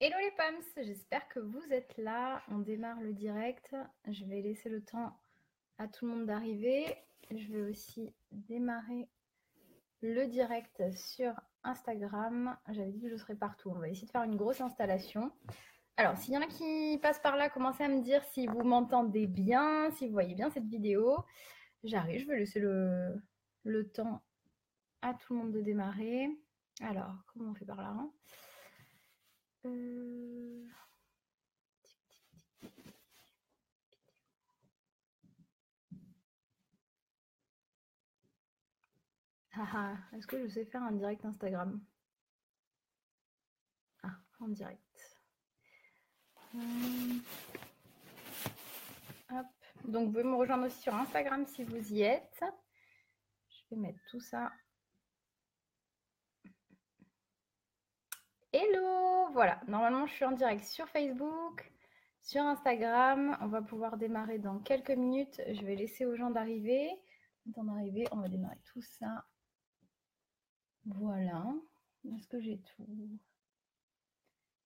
Hello les Pams, j'espère que vous êtes là. On démarre le direct. Je vais laisser le temps à tout le monde d'arriver. Je vais aussi démarrer le direct sur Instagram. J'avais dit que je serais partout. On va essayer de faire une grosse installation. Alors, s'il y en a qui passent par là, commencez à me dire si vous m'entendez bien, si vous voyez bien cette vidéo. J'arrive, je vais laisser le temps à tout le monde de démarrer. Alors, comment on fait par là, hein euh... Ah, est-ce que je sais faire un direct Instagram? Ah, en direct. Hum, hop. Donc, vous pouvez me rejoindre aussi sur Instagram si vous y êtes. Je vais mettre tout ça. Hello! Voilà, normalement, je suis en direct sur Facebook, sur Instagram. On va pouvoir démarrer dans quelques minutes. Je vais laisser aux gens d'arriver. Temps d'arriver, on va démarrer tout ça. Voilà. Est-ce que j'ai tout?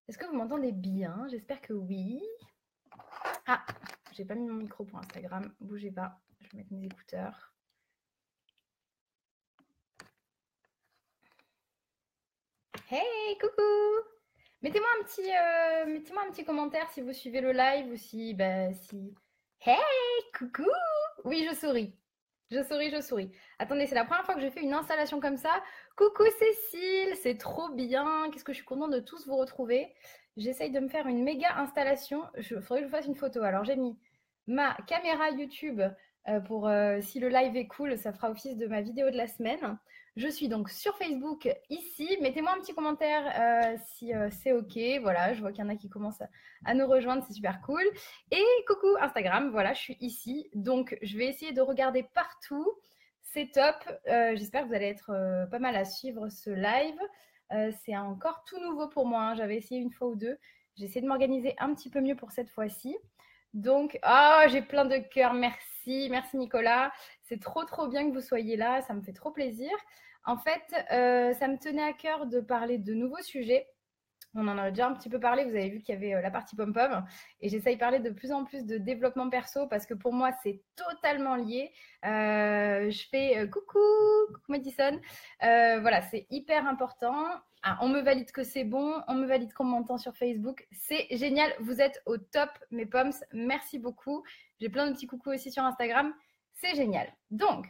Est-ce que vous m'entendez bien? J'espère que oui. Ah, j'ai pas mis mon micro pour Instagram. Bougez pas. Je vais mettre mes écouteurs. Hey, coucou! Mettez-moi un petit commentaire si vous suivez le live ou si. Hey, coucou! Oui, je souris. Je souris, je souris. Attendez, c'est la première fois que je fais une installation comme ça. Coucou Cécile, c'est trop bien. Qu'est-ce que je suis contente de tous vous retrouver. J'essaye de me faire une méga installation. Il faudrait que je vous fasse une photo. Alors, j'ai mis ma caméra YouTube pour si le live est cool, ça fera office de ma vidéo de la semaine. Je suis donc sur Facebook ici. Mettez-moi un petit commentaire si c'est OK. Voilà, je vois qu'il y en a qui commencent à nous rejoindre, c'est super cool. Et coucou Instagram, voilà, je suis ici. Donc, je vais essayer de regarder partout. C'est top. J'espère que vous allez être pas mal à suivre ce live. C'est encore tout nouveau pour moi, hein. J'avais essayé une fois ou deux. J'ai essayé de m'organiser un petit peu mieux pour cette fois-ci. Donc, oh, j'ai plein de cœurs. Merci, merci Nicolas. C'est trop, trop bien que vous soyez là. Ça me fait trop plaisir. En fait, ça me tenait à cœur de parler de nouveaux sujets. On en a déjà un petit peu parlé, vous avez vu qu'il y avait la partie pom-pom et j'essaye de parler de plus en plus de développement perso parce que pour moi c'est totalement lié. Je fais coucou Madison. Voilà, c'est hyper important. Ah, on me valide que c'est bon, on me valide qu'on m'entend sur Facebook. C'est génial, vous êtes au top mes pommes, merci beaucoup. J'ai plein de petits coucous aussi sur Instagram, c'est génial. Donc,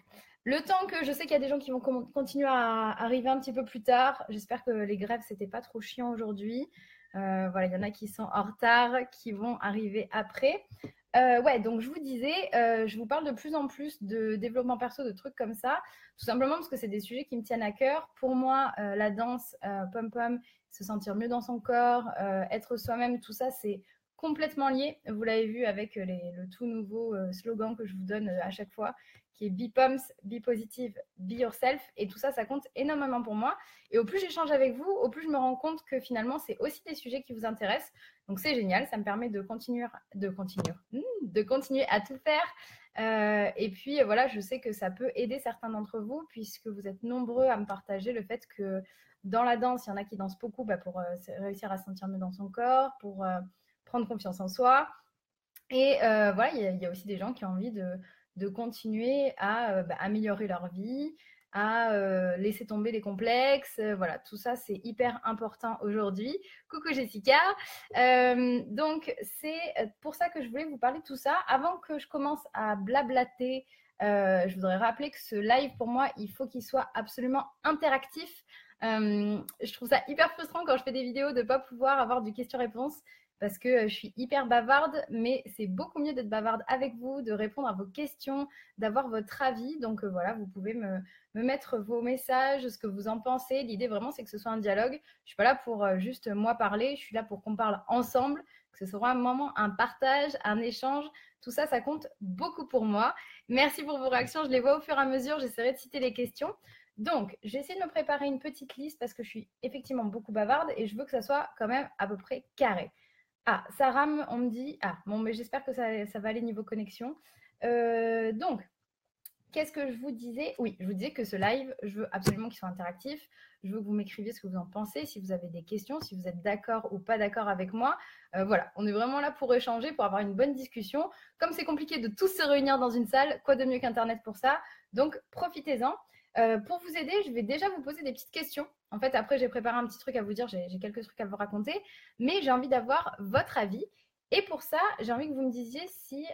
le temps que je sais qu'il y a des gens qui vont continuer à arriver un petit peu plus tard. J'espère que les grèves, c'était pas trop chiant aujourd'hui. Voilà, il y en a qui sont en retard, qui vont arriver après. Ouais, donc je vous disais, je vous parle de plus en plus de développement perso, de trucs comme ça, tout simplement parce que c'est des sujets qui me tiennent à cœur. Pour moi, la danse, pom-pom, se sentir mieux dans son corps, être soi-même, tout ça, c'est complètement lié. Vous l'avez vu avec le tout nouveau slogan que je vous donne à chaque fois, qui est Be Pumps, Be Positive, Be Yourself. Et tout ça, ça compte énormément pour moi. Et au plus j'échange avec vous, au plus je me rends compte que finalement, c'est aussi des sujets qui vous intéressent. Donc c'est génial, ça me permet de continuer à tout faire. Et puis voilà, je sais que ça peut aider certains d'entre vous, puisque vous êtes nombreux à me partager le fait que dans la danse, il y en a qui dansent beaucoup pour réussir à se sentir mieux dans son corps, pour prendre confiance en soi. Et voilà, il y a aussi des gens qui ont envie de continuer à améliorer leur vie, à laisser tomber les complexes. Voilà, tout ça, c'est hyper important aujourd'hui. Coucou Jessica. Donc, c'est pour ça que je voulais vous parler de tout ça. Avant que je commence à blablater, je voudrais rappeler que ce live, pour moi, il faut qu'il soit absolument interactif. Je trouve ça hyper frustrant quand je fais des vidéos de ne pas pouvoir avoir du question-réponse parce que je suis hyper bavarde, mais c'est beaucoup mieux d'être bavarde avec vous, de répondre à vos questions, d'avoir votre avis. Donc voilà, vous pouvez me mettre vos messages, ce que vous en pensez. L'idée vraiment, c'est que ce soit un dialogue. Je ne suis pas là pour juste moi parler, je suis là pour qu'on parle ensemble, que ce soit un moment, un partage, un échange. Tout ça, ça compte beaucoup pour moi. Merci pour vos réactions, je les vois au fur et à mesure, j'essaierai de citer les questions. Donc, j'ai essayé de me préparer une petite liste parce que je suis effectivement beaucoup bavarde et je veux que ça soit quand même à peu près carré. Ah, ça rame, on me dit. Ah, bon, mais j'espère que ça va aller niveau connexion. Donc, Qu'est-ce que je vous disais? Oui, je vous disais que ce live, je veux absolument qu'il soit interactif. Je veux que vous m'écriviez ce que vous en pensez, si vous avez des questions, si vous êtes d'accord ou pas d'accord avec moi. Voilà, on est vraiment là pour échanger, pour avoir une bonne discussion. Comme c'est compliqué de tous se réunir dans une salle, quoi de mieux qu'Internet pour ça? Donc, profitez-en. Pour vous aider, je vais déjà vous poser des petites questions. En fait, après, j'ai préparé un petit truc à vous dire, j'ai quelques trucs à vous raconter, mais j'ai envie d'avoir votre avis. Et pour ça, j'ai envie que vous me disiez si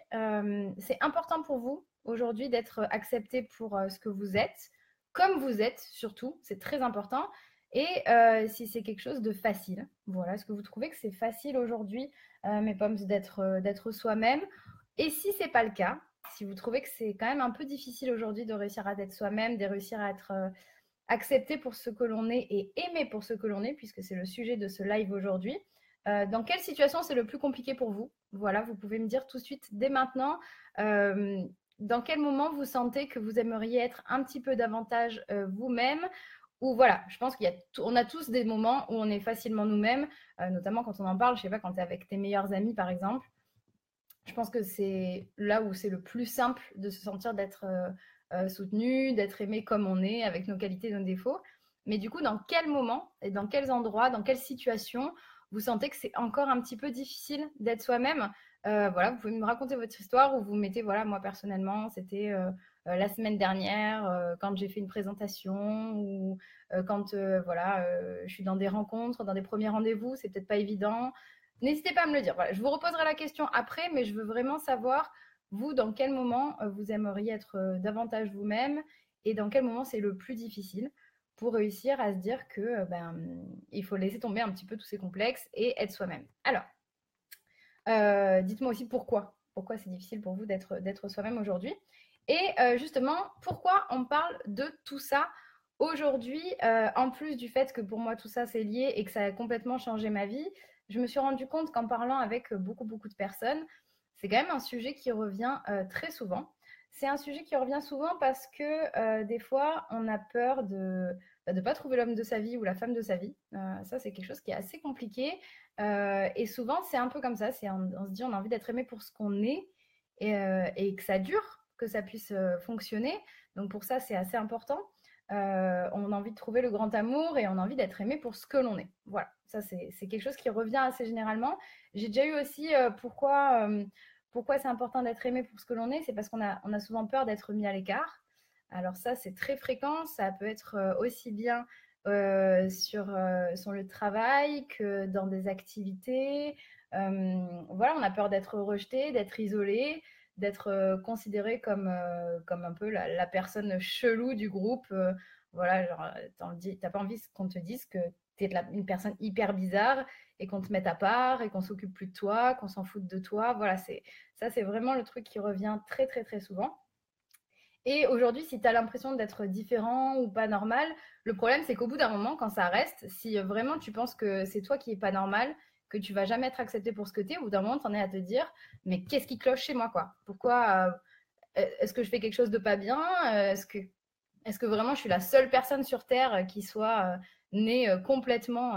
c'est important pour vous aujourd'hui d'être accepté pour ce que vous êtes, comme vous êtes surtout, c'est très important. Et si c'est quelque chose de facile. Voilà, est-ce que vous trouvez que c'est facile aujourd'hui, mes pommes, d'être soi-même? Et si c'est pas le cas, si vous trouvez que c'est quand même un peu difficile aujourd'hui de réussir à être soi-même, de réussir à être accepté pour ce que l'on est et aimé pour ce que l'on est, puisque c'est le sujet de ce live aujourd'hui. Dans quelle situation c'est le plus compliqué pour vous? Voilà, vous pouvez me dire tout de suite, dès maintenant, euh, dans quel moment vous sentez que vous aimeriez être un petit peu davantage vous-même? Ou voilà, je pense qu'on a tous des moments où on est facilement nous-mêmes, notamment quand on en parle, je sais pas, quand tu es avec tes meilleurs amis par exemple. Je pense que c'est là où c'est le plus simple de se sentir d'être soutenu, d'être aimé comme on est, avec nos qualités et nos défauts. Mais du coup, dans quel moment et dans quels endroits, dans quelles situations vous sentez que c'est encore un petit peu difficile d'être soi-même? Voilà, vous pouvez me raconter votre histoire ou vous mettez, voilà, moi personnellement, c'était la semaine dernière quand j'ai fait une présentation ou quand voilà, je suis dans des rencontres, dans des premiers rendez-vous, c'est peut-être pas évident. N'hésitez pas à me le dire. Voilà, je vous reposerai la question après, mais je veux vraiment savoir, vous, dans quel moment vous aimeriez être davantage vous-même et dans quel moment c'est le plus difficile pour réussir à se dire que il faut laisser tomber un petit peu tous ces complexes et être soi-même. Alors, dites-moi aussi pourquoi. Pourquoi c'est difficile pour vous d'être soi-même aujourd'hui. Et justement, pourquoi on parle de tout ça aujourd'hui, en plus du fait que pour moi tout ça c'est lié et que ça a complètement changé ma vie, je me suis rendu compte qu'en parlant avec beaucoup, beaucoup de personnes, c'est quand même un sujet qui revient très souvent. C'est un sujet qui revient souvent parce que des fois, on a peur de ne pas trouver l'homme de sa vie ou la femme de sa vie. Ça, c'est quelque chose qui est assez compliqué. Et souvent, c'est un peu comme ça. On se dit, on a envie d'être aimé pour ce qu'on est et que ça dure, que ça puisse fonctionner. Donc pour ça, c'est assez important. On a envie de trouver le grand amour et on a envie d'être aimé pour ce que l'on est. Voilà, ça c'est quelque chose qui revient assez généralement. J'ai déjà eu aussi pourquoi c'est important d'être aimé pour ce que l'on est, c'est parce qu'on a souvent peur d'être mis à l'écart. Alors ça, c'est très fréquent, ça peut être aussi bien sur le travail que dans des activités. Voilà, on a peur d'être rejeté, d'être isolé, d'être considéré comme un peu la personne chelou du groupe. Voilà, genre, t'as pas envie qu'on te dise que t'es une personne hyper bizarre et qu'on te mette à part et qu'on s'occupe plus de toi, qu'on s'en foute de toi. Voilà, ça, c'est vraiment le truc qui revient très, très, très souvent. Et aujourd'hui, si tu as l'impression d'être différent ou pas normal, le problème, c'est qu'au bout d'un moment, quand ça reste, si vraiment tu penses que c'est toi qui est pas normal, que tu vas jamais être accepté pour ce que tu es, au bout d'un moment, tu en es à te dire, mais qu'est-ce qui cloche chez moi, quoi? Pourquoi est-ce que je fais quelque chose de pas bien? Est-ce que vraiment je suis la seule personne sur Terre qui soit née complètement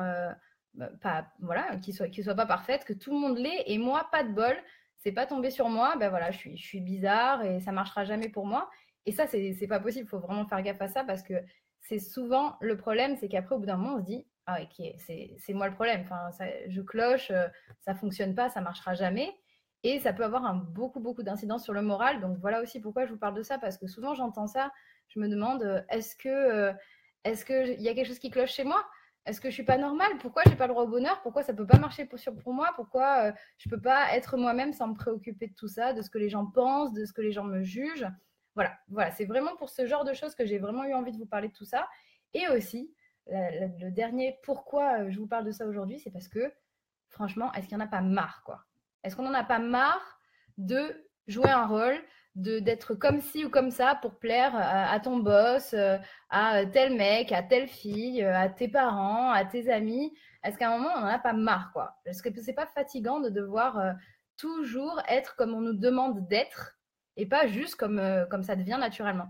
pas, voilà, qui soit pas parfaite, que tout le monde l'est, et moi, pas de bol, c'est pas tombé sur moi, ben voilà, je suis bizarre et ça marchera jamais pour moi. Et ça, c'est pas possible, il faut vraiment faire gaffe à ça parce que c'est souvent le problème, c'est qu'après, au bout d'un moment, on se dit, ah ok, c'est moi le problème, enfin, je cloche, ça fonctionne pas, ça marchera jamais. Et ça peut avoir beaucoup, beaucoup d'incidence sur le moral. Donc voilà aussi pourquoi je vous parle de ça, parce que souvent j'entends ça, je me demande, est-ce qu'il y a quelque chose qui cloche chez moi? Est-ce que je suis pas normale? Pourquoi j'ai pas le droit au bonheur? Pourquoi ça peut pas marcher pour moi? Pourquoi je peux pas être moi-même sans me préoccuper de tout ça, de ce que les gens pensent, de ce que les gens me jugent? Voilà, voilà, c'est vraiment pour ce genre de choses que j'ai vraiment eu envie de vous parler de tout ça. Et aussi, le dernier pourquoi je vous parle de ça aujourd'hui, c'est parce que, franchement, est-ce qu'il n'y en a pas marre, quoi? Est-ce qu'on n'en a pas marre de jouer un rôle, d'être comme ci ou comme ça pour plaire à ton boss, à tel mec, à telle fille, à tes parents, à tes amis? Est-ce qu'à un moment, on n'en a pas marre, quoi? Est-ce que c'est pas fatigant de devoir toujours être comme on nous demande d'être et pas juste comme ça devient naturellement?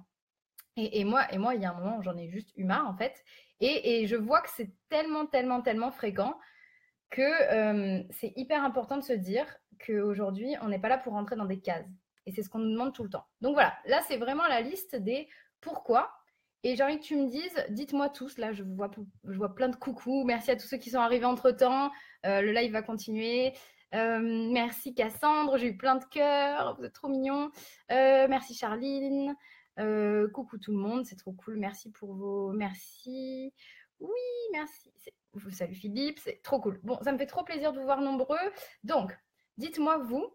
Et moi, il y a un moment où j'en ai juste eu marre, en fait. Et je vois que c'est tellement, tellement, tellement fréquent que c'est hyper important de se dire qu'aujourd'hui, on n'est pas là pour rentrer dans des cases. Et c'est ce qu'on nous demande tout le temps. Donc voilà, là, c'est vraiment la liste des pourquoi. Et j'ai envie que tu me dises, dites-moi tous, là, je vois plein de coucous. Merci à tous ceux qui sont arrivés entre-temps. Le live va continuer. Merci Cassandre, j'ai eu plein de cœurs. Vous êtes trop mignons. Merci Charline. Coucou tout le monde, c'est trop cool. Merci pour vos... Merci. Oui, merci. Salut Philippe, c'est trop cool. Bon, ça me fait trop plaisir de vous voir nombreux. Donc, dites-moi vous,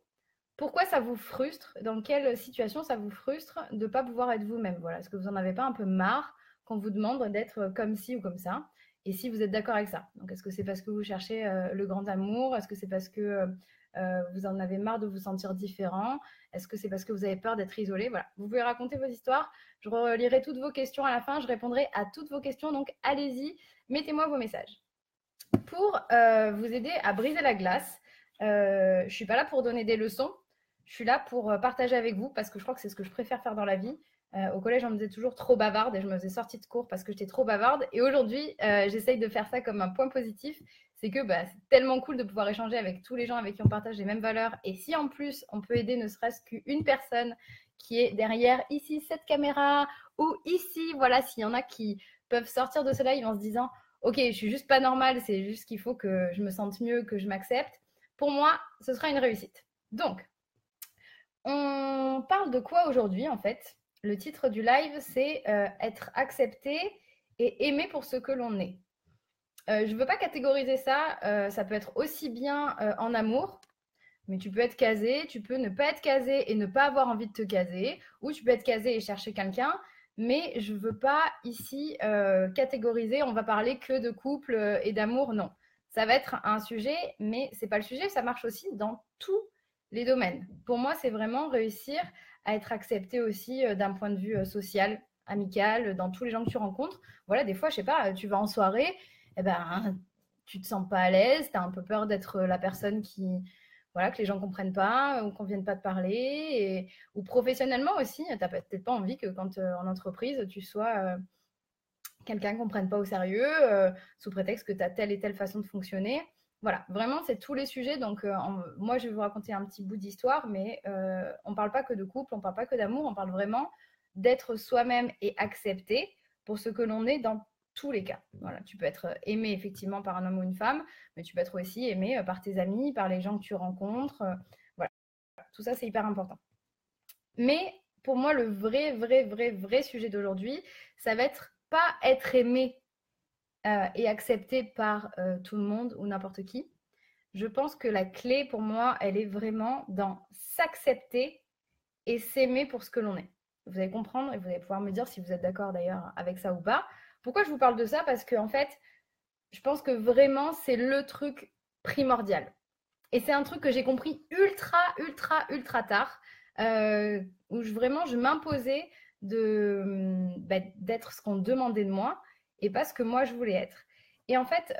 pourquoi ça vous frustre? Dans quelle situation ça vous frustre de ne pas pouvoir être vous-même? Voilà. Est-ce que vous n'en avez pas un peu marre qu'on vous demande d'être comme ci ou comme ça? Et si vous êtes d'accord avec ça? Donc, est-ce que c'est parce que vous cherchez le grand amour? Est-ce que c'est parce que vous en avez marre de vous sentir différent? Est-ce que c'est parce que vous avez peur d'être isolé? Voilà. Vous pouvez raconter vos histoires. Je relirai toutes vos questions à la fin. Je répondrai à toutes vos questions. Donc, allez-y, mettez-moi vos messages. Pour vous aider à briser la glace, je ne suis pas là pour donner des leçons. Je suis là pour partager avec vous parce que je crois que c'est ce que je préfère faire dans la vie. Au collège, on me disait toujours trop bavarde et je me faisais sortie de cours parce que j'étais trop bavarde. Et aujourd'hui, j'essaye de faire ça comme un point positif. C'est que c'est tellement cool de pouvoir échanger avec tous les gens avec qui on partage les mêmes valeurs. Et si en plus, on peut aider ne serait-ce qu'une personne qui est derrière ici cette caméra ou ici, voilà, s'il y en a qui peuvent sortir de ce live en se disant ok, je suis juste pas normale, c'est juste qu'il faut que je me sente mieux, que je m'accepte. Pour moi, ce sera une réussite. Donc, on parle de quoi aujourd'hui en fait? Le titre du live, c'est être accepté et aimé pour ce que l'on est. Je ne veux pas catégoriser ça, ça peut être aussi bien en amour, mais tu peux être casé, tu peux ne pas être casé et ne pas avoir envie de te caser, ou tu peux être casé et chercher quelqu'un, mais je ne veux pas ici catégoriser, on va parler que de couple et d'amour, non. Ça va être un sujet, mais ce n'est pas le sujet, ça marche aussi dans tous les domaines. Pour moi, c'est vraiment réussir à être accepté aussi d'un point de vue social, amical, dans tous les gens que tu rencontres. Voilà, des fois, je sais pas, tu vas en soirée, eh ben, tu te sens pas à l'aise, tu as un peu peur d'être la personne qui, voilà, que les gens ne comprennent pas ou qu'on ne vienne pas te parler. Ou professionnellement aussi, tu n'as peut-être pas envie que quand en entreprise, tu sois quelqu'un ne comprenne pas au sérieux sous prétexte que tu as telle et telle façon de fonctionner. Voilà, vraiment, c'est tous les sujets. Donc, moi, je vais vous raconter un petit bout d'histoire, mais on ne parle pas que de couple, on ne parle pas que d'amour, on parle vraiment d'être soi-même et accepté pour ce que l'on est dans tous les cas. Voilà, tu peux être aimé effectivement par un homme ou une femme, mais tu peux être aussi aimé par tes amis, par les gens que tu rencontres. Voilà, tout ça, c'est hyper important. Mais pour moi, le vrai sujet d'aujourd'hui, ça va être pas être aimé et accepté par tout le monde ou n'importe qui. Je pense que la clé pour moi, elle est vraiment dans s'accepter et s'aimer pour ce que l'on est. Vous allez comprendre et vous allez pouvoir me dire si vous êtes d'accord d'ailleurs avec ça ou pas. Pourquoi je vous parle de ça? Parce que en fait, je pense que vraiment, c'est le truc primordial. Et c'est un truc que j'ai compris ultra tard, où vraiment, je m'imposais d'être ce qu'on demandait de moi et pas ce que moi, je voulais être. Et en fait,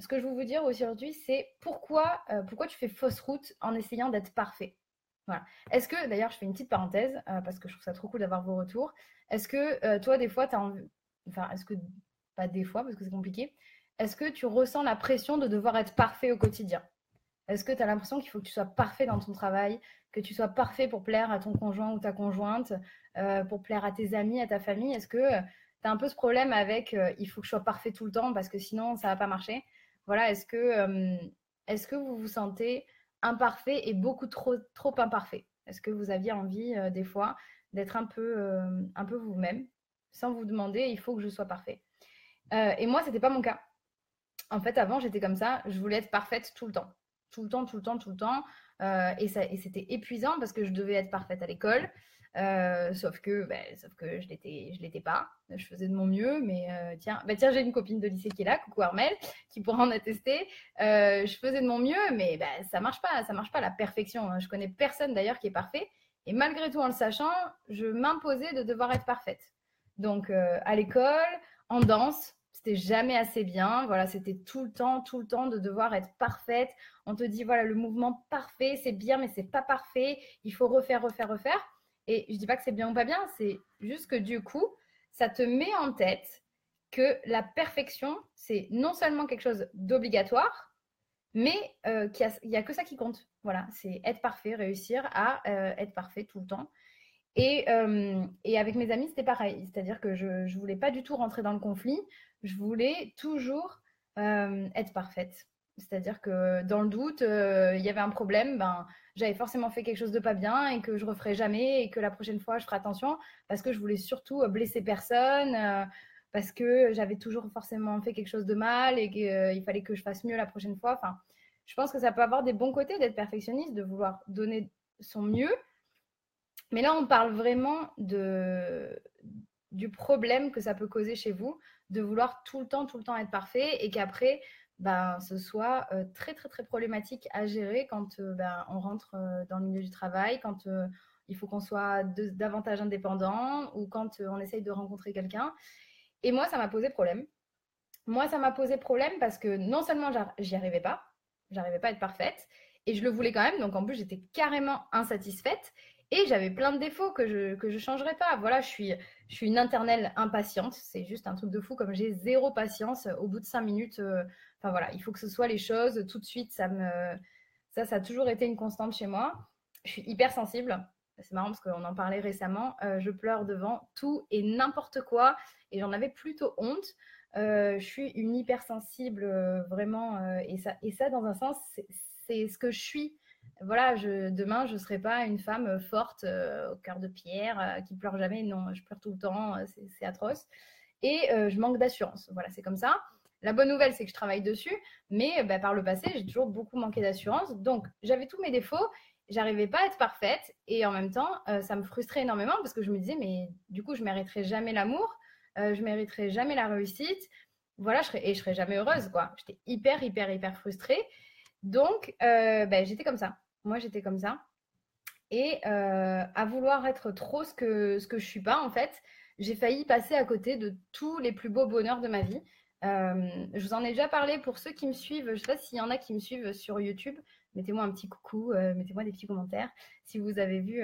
ce que je veux vous dire aujourd'hui, c'est pourquoi tu fais fausse route en essayant d'être parfait. Voilà. Est-ce que, d'ailleurs, je fais une petite parenthèse, parce que je trouve ça trop cool d'avoir vos retours. Est-ce que toi, des fois, tu as envie... Enfin, est-ce que... Pas des fois, parce que c'est compliqué. Est-ce que tu ressens la pression de devoir être parfait au quotidien? Est-ce que tu as l'impression qu'il faut que tu sois parfait dans ton travail, que tu sois parfait pour plaire à ton conjoint ou ta conjointe, pour plaire à tes amis, à ta famille? Est-ce que tu as un peu ce problème avec il faut que je sois parfait tout le temps parce que sinon ça ne va pas marcher? Voilà, est-ce que vous vous sentez imparfait et beaucoup trop imparfait? Est-ce que vous aviez envie des fois d'être un peu vous-même sans vous demander il faut que je sois parfait? Et moi, ce n'était pas mon cas. En fait, avant, j'étais comme ça, je voulais être parfaite tout le temps. Tout le temps. Et c'était épuisant parce que je devais être parfaite à l'école. Sauf que je l'étais pas. Je faisais de mon mieux, mais tiens, j'ai une copine de lycée qui est là, coucou Armel, qui pourra en attester. Je faisais de mon mieux, mais ça marche pas la perfection. Je connais personne d'ailleurs qui est parfait. Et malgré tout, en le sachant, je m'imposais de devoir être parfaite. Donc à l'école, en danse, c'était jamais assez bien. Voilà, c'était tout le temps de devoir être parfaite. On te dit, voilà, le mouvement parfait, c'est bien, mais c'est pas parfait. Il faut refaire. Et je dis pas que c'est bien ou pas bien, c'est juste que du coup, ça te met en tête que la perfection, c'est non seulement quelque chose d'obligatoire, mais il y a que ça qui compte. Voilà, c'est être parfait, réussir à être parfait tout le temps. Et avec mes amis, c'était pareil. C'est-à-dire que je ne voulais pas du tout rentrer dans le conflit. Je voulais toujours être parfaite. C'est-à-dire que dans le doute, il y avait un problème, ben, j'avais forcément fait quelque chose de pas bien et que je referai jamais et que la prochaine fois, je ferai attention parce que je voulais surtout blesser personne, parce que j'avais toujours forcément fait quelque chose de mal et qu'il fallait que je fasse mieux la prochaine fois. Enfin, je pense que ça peut avoir des bons côtés d'être perfectionniste, de vouloir donner son mieux, mais là, on parle vraiment du problème que ça peut causer chez vous, de vouloir tout le temps être parfait et qu'après, ben, ce soit très, très, très problématique à gérer quand ben, on rentre dans le milieu du travail, quand il faut qu'on soit davantage indépendant ou quand on essaye de rencontrer quelqu'un. Et moi, ça m'a posé problème. Moi, ça m'a posé problème parce que non seulement j'y arrivais pas, j'arrivais pas à être parfaite, et je le voulais quand même, donc en plus j'étais carrément insatisfaite, et j'avais plein de défauts que je changerais pas. Voilà, je suis une internelle impatiente, c'est juste un truc de fou, comme j'ai zéro patience au bout de 5 minutes. Enfin voilà, il faut que ce soit les choses tout de suite, ça a toujours été une constante chez moi. Je suis hyper sensible. C'est marrant parce qu'on en parlait récemment. Je pleure devant tout et n'importe quoi, et j'en avais plutôt honte. Je suis une hypersensible, vraiment, et ça, dans un sens, c'est ce que je suis. Voilà, demain, je ne serai pas une femme forte, au cœur de pierre, qui pleure jamais. Non, je pleure tout le temps, c'est atroce. Et je manque d'assurance. Voilà, c'est comme ça. La bonne nouvelle, c'est que je travaille dessus, mais bah, par le passé, j'ai toujours beaucoup manqué d'assurance. Donc, j'avais tous mes défauts, j'arrivais pas à être parfaite, et en même temps, ça me frustrait énormément parce que je me disais, mais du coup, je mériterai jamais l'amour, je mériterai jamais la réussite. Voilà, je serais jamais heureuse, quoi. J'étais hyper, hyper, hyper frustrée. Donc, bah, j'étais comme ça. Moi, j'étais comme ça. Et à vouloir être trop ce que je suis pas, en fait, j'ai failli passer à côté de tous les plus beaux bonheurs de ma vie. Je vous en ai déjà parlé pour ceux qui me suivent. Je ne sais pas s'il y en a qui me suivent sur YouTube. Mettez-moi un petit coucou, mettez-moi des petits commentaires si vous avez vu,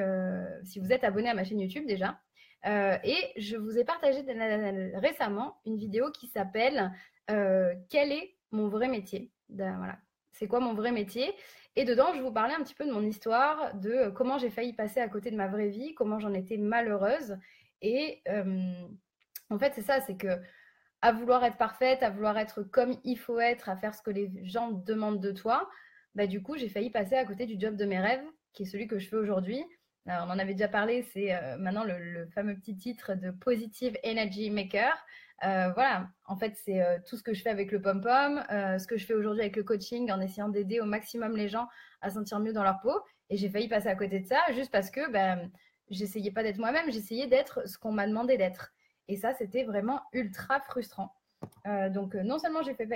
si vous êtes abonné à ma chaîne YouTube déjà. Et je vous ai partagé récemment une vidéo qui s'appelle Quel est mon vrai métier? Voilà. C'est quoi mon vrai métier? Et dedans, je vous parlais un petit peu de mon histoire, de comment j'ai failli passer à côté de ma vraie vie, comment j'en étais malheureuse. Et en fait, c'est ça, c'est que à vouloir être parfaite, à vouloir être comme il faut être, à faire ce que les gens demandent de toi, bah, du coup, j'ai failli passer à côté du job de mes rêves, qui est celui que je fais aujourd'hui. On en avait déjà parlé, c'est maintenant le fameux petit titre de Positive Energy Maker. Voilà, en fait, c'est tout ce que je fais avec le pom-pom, ce que je fais aujourd'hui avec le coaching, en essayant d'aider au maximum les gens à sentir mieux dans leur peau. Et j'ai failli passer à côté de ça juste parce que ben, j'essayais pas d'être moi-même, j'essayais d'être ce qu'on m'a demandé d'être. Et ça, c'était vraiment ultra frustrant. Donc, non seulement j'ai fait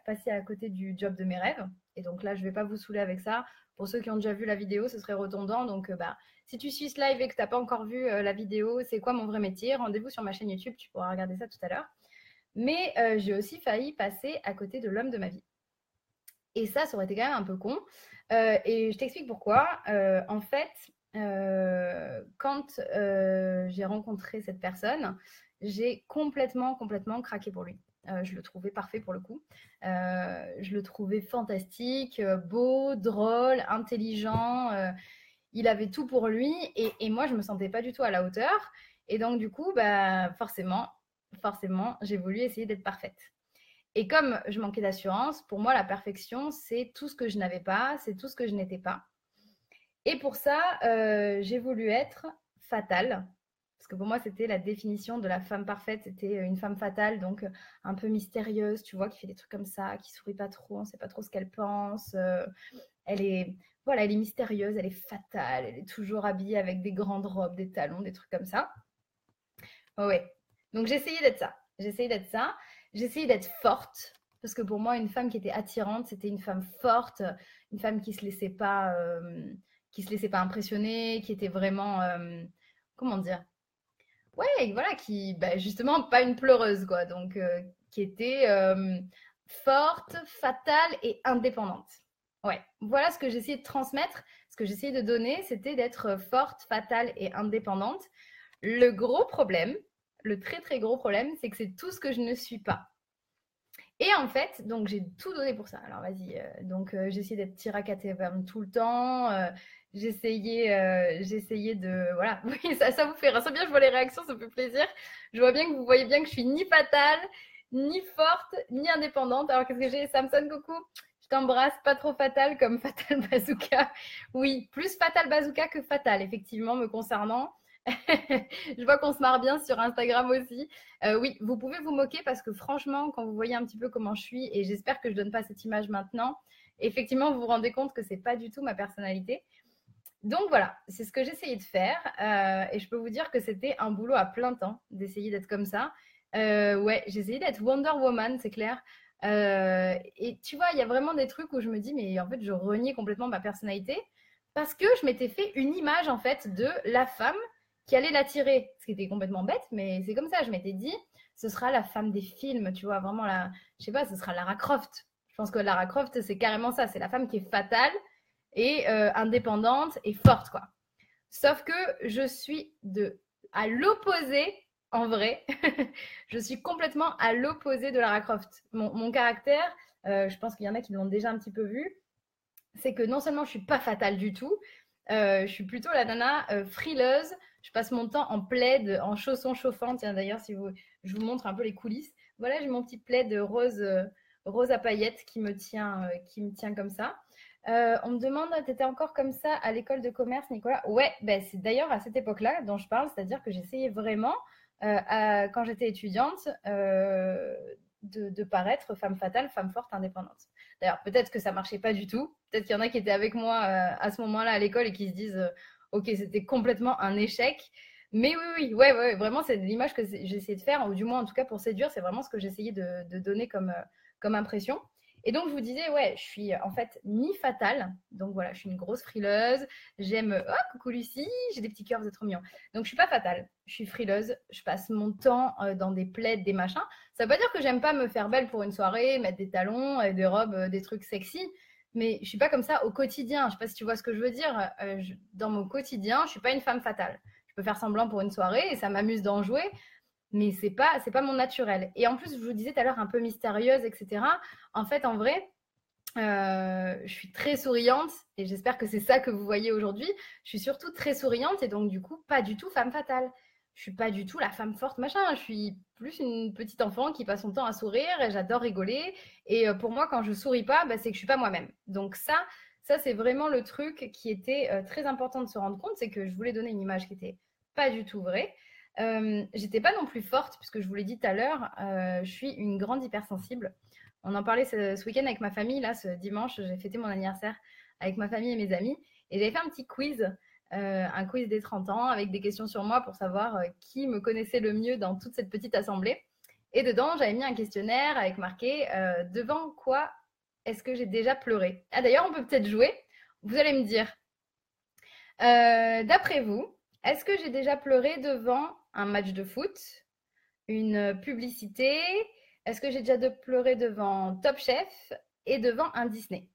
passer à côté du job de mes rêves, et donc là, je ne vais pas vous saouler avec ça. Pour ceux qui ont déjà vu la vidéo, ce serait redondant. Donc, bah, si tu suis ce live et que tu n'as pas encore vu la vidéo, c'est quoi mon vrai métier? Rendez-vous sur ma chaîne YouTube, tu pourras regarder ça tout à l'heure. Mais j'ai aussi failli passer à côté de l'homme de ma vie. Et ça aurait été quand même un peu con. Et je t'explique pourquoi. En fait, quand j'ai rencontré cette personne, j'ai complètement, complètement craqué pour lui. Je le trouvais parfait pour le coup. Je le trouvais fantastique, beau, drôle, intelligent. Il avait tout pour lui et moi, je me sentais pas du tout à la hauteur. Et donc, du coup, bah, forcément, j'ai voulu essayer d'être parfaite. Et comme je manquais d'assurance, pour moi, la perfection, c'est tout ce que je n'avais pas, c'est tout ce que je n'étais pas. Et pour ça, j'ai voulu être fatale. Parce que pour moi, c'était la définition de la femme parfaite. C'était une femme fatale, donc un peu mystérieuse, tu vois, qui fait des trucs comme ça, qui sourit pas trop, on ne sait pas trop ce qu'elle pense. Elle est, voilà, elle est mystérieuse, elle est fatale, elle est toujours habillée avec des grandes robes, des talons, des trucs comme ça. Ouais. Donc j'essayais d'être ça. J'essayais d'être ça. J'essayais d'être forte. Parce que pour moi, une femme qui était attirante, c'était une femme forte, une femme qui se laissait pas impressionner, qui était vraiment, comment dire? Ouais, voilà, qui, bah, justement, pas une pleureuse, quoi. Donc, qui était forte, fatale et indépendante. Ouais, voilà ce que j'essayais de transmettre, ce que j'essayais de donner, c'était d'être forte, fatale et indépendante. Le gros problème, le très très gros problème, c'est que c'est tout ce que je ne suis pas. Et en fait, donc j'ai tout donné pour ça. Alors vas-y, j'ai essayé d'être Tiracate tout le temps. J'ai essayé de voilà. Oui, ça vous fait rire. Ça bien, je vois les réactions, ça me fait plaisir. Je vois bien que vous voyez bien que je suis ni fatale, ni forte, ni indépendante. Alors qu'est-ce que j'ai? Samson, coucou. Je t'embrasse, pas trop fatale comme Fatal Bazooka. Oui, plus Fatal Bazooka que Fatal, effectivement, me concernant. Je vois qu'on se marre bien sur Instagram aussi. Oui, vous pouvez vous moquer parce que franchement, quand vous voyez un petit peu comment je suis, et j'espère que je donne pas cette image maintenant, effectivement, vous vous rendez compte que c'est pas du tout ma personnalité. Donc voilà, c'est ce que j'essayais de faire. Et je peux vous dire que c'était un boulot à plein temps d'essayer d'être comme ça. Ouais, j'ai essayé d'être Wonder Woman, c'est clair. Et tu vois, il y a vraiment des trucs où je me dis, mais en fait, je reniais complètement ma personnalité parce que je m'étais fait une image en fait de la femme qui allait l'attirer. Ce qui était complètement bête, mais c'est comme ça. Je m'étais dit, ce sera la femme des films, tu vois, vraiment la, je sais pas, ce sera Lara Croft. Je pense que Lara Croft, c'est carrément ça. C'est la femme qui est fatale et indépendante et forte, quoi. Sauf que je suis à l'opposé, en vrai. Je suis complètement à l'opposé de Lara Croft. Mon caractère, je pense qu'il y en a qui l'ont déjà un petit peu vu, c'est que non seulement je suis pas fatale du tout, je suis plutôt la nana frileuse. Je passe mon temps en plaid, en chaussons chauffants. Tiens, d'ailleurs, je vous montre un peu les coulisses. Voilà, j'ai mon petit plaid rose, rose à paillettes qui me tient comme ça. On me demande, t'étais encore comme ça à l'école de commerce, Nicolas? Ouais, ben c'est d'ailleurs à cette époque-là dont je parle, c'est-à-dire que j'essayais vraiment, quand j'étais étudiante, de paraître femme fatale, femme forte, indépendante. D'ailleurs, peut-être que ça marchait pas du tout. Peut-être qu'il y en a qui étaient avec moi à ce moment-là à l'école et qui se disent, ok, c'était complètement un échec. Mais oui, oui, ouais, ouais, vraiment, c'est l'image que j'essayais de faire, ou du moins, en tout cas, pour séduire, c'est vraiment ce que j'essayais de donner comme impression. Et donc, je vous disais, ouais, je suis en fait mi-fatale. Donc voilà, je suis une grosse frileuse. J'aime. Oh, coucou Lucie, j'ai des petits cœurs, vous êtes trop mignons. Donc, je suis pas fatale. Je suis frileuse. Je passe mon temps dans des plaids, des machins. Ça veut pas dire que j'aime pas me faire belle pour une soirée, mettre des talons, des robes, des trucs sexy. Mais je suis pas comme ça au quotidien. Je sais pas si tu vois ce que je veux dire. Dans mon quotidien, je suis pas une femme fatale. Je peux faire semblant pour une soirée et ça m'amuse d'en jouer, mais c'est pas mon naturel. Et en plus, je vous disais tout à l'heure un peu mystérieuse, etc. En fait, en vrai, je suis très souriante et j'espère que c'est ça que vous voyez aujourd'hui. Je suis surtout très souriante et donc du coup pas du tout femme fatale. Je suis pas du tout la femme forte machin. Je suis plus une petite enfant qui passe son temps à sourire et j'adore rigoler. Et pour moi, quand je souris pas, bah, c'est que je suis pas moi-même. Donc ça c'est vraiment le truc qui était très important de se rendre compte, c'est que je voulais donner une image qui était pas du tout vraie. J'étais pas non plus forte puisque je vous l'ai dit tout à l'heure, je suis une grande hypersensible. On en parlait ce week-end avec ma famille. Là, ce dimanche, j'ai fêté mon anniversaire avec ma famille et mes amis. Et j'avais fait un petit quiz, un quiz des 30 ans, avec des questions sur moi pour savoir qui me connaissait le mieux dans toute cette petite assemblée. Et dedans, j'avais mis un questionnaire avec marqué devant quoi est-ce que j'ai déjà pleuré. Ah, d'ailleurs, on peut peut-être jouer. Vous allez me dire, d'après vous, est-ce que j'ai déjà pleuré devant un match de foot, une publicité? Est-ce que j'ai déjà pleuré devant Top Chef et devant un Disney?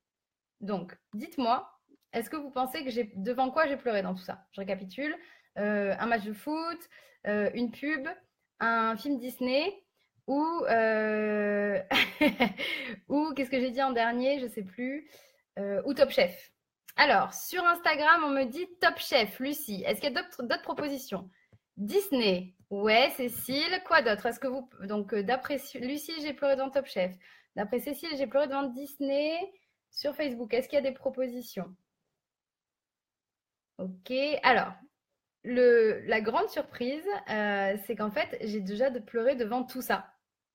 Donc, dites-moi, est-ce que vous pensez que devant quoi j'ai pleuré dans tout ça? Je récapitule. Un match de foot, une pub, un film Disney ou ou qu'est-ce que j'ai dit en dernier? Je sais plus. Ou Top Chef. Alors, sur Instagram, on me dit Top Chef, Lucie. Est-ce qu'il y a d'autres propositions? Disney. Ouais, Cécile. Quoi d'autre? Est-ce que vous. Donc, d'après Lucie, j'ai pleuré devant Top Chef. D'après Cécile, j'ai pleuré devant Disney sur Facebook. Est-ce qu'il y a des propositions? Ok. Alors, la grande surprise, c'est qu'en fait, j'ai déjà pleuré devant tout ça.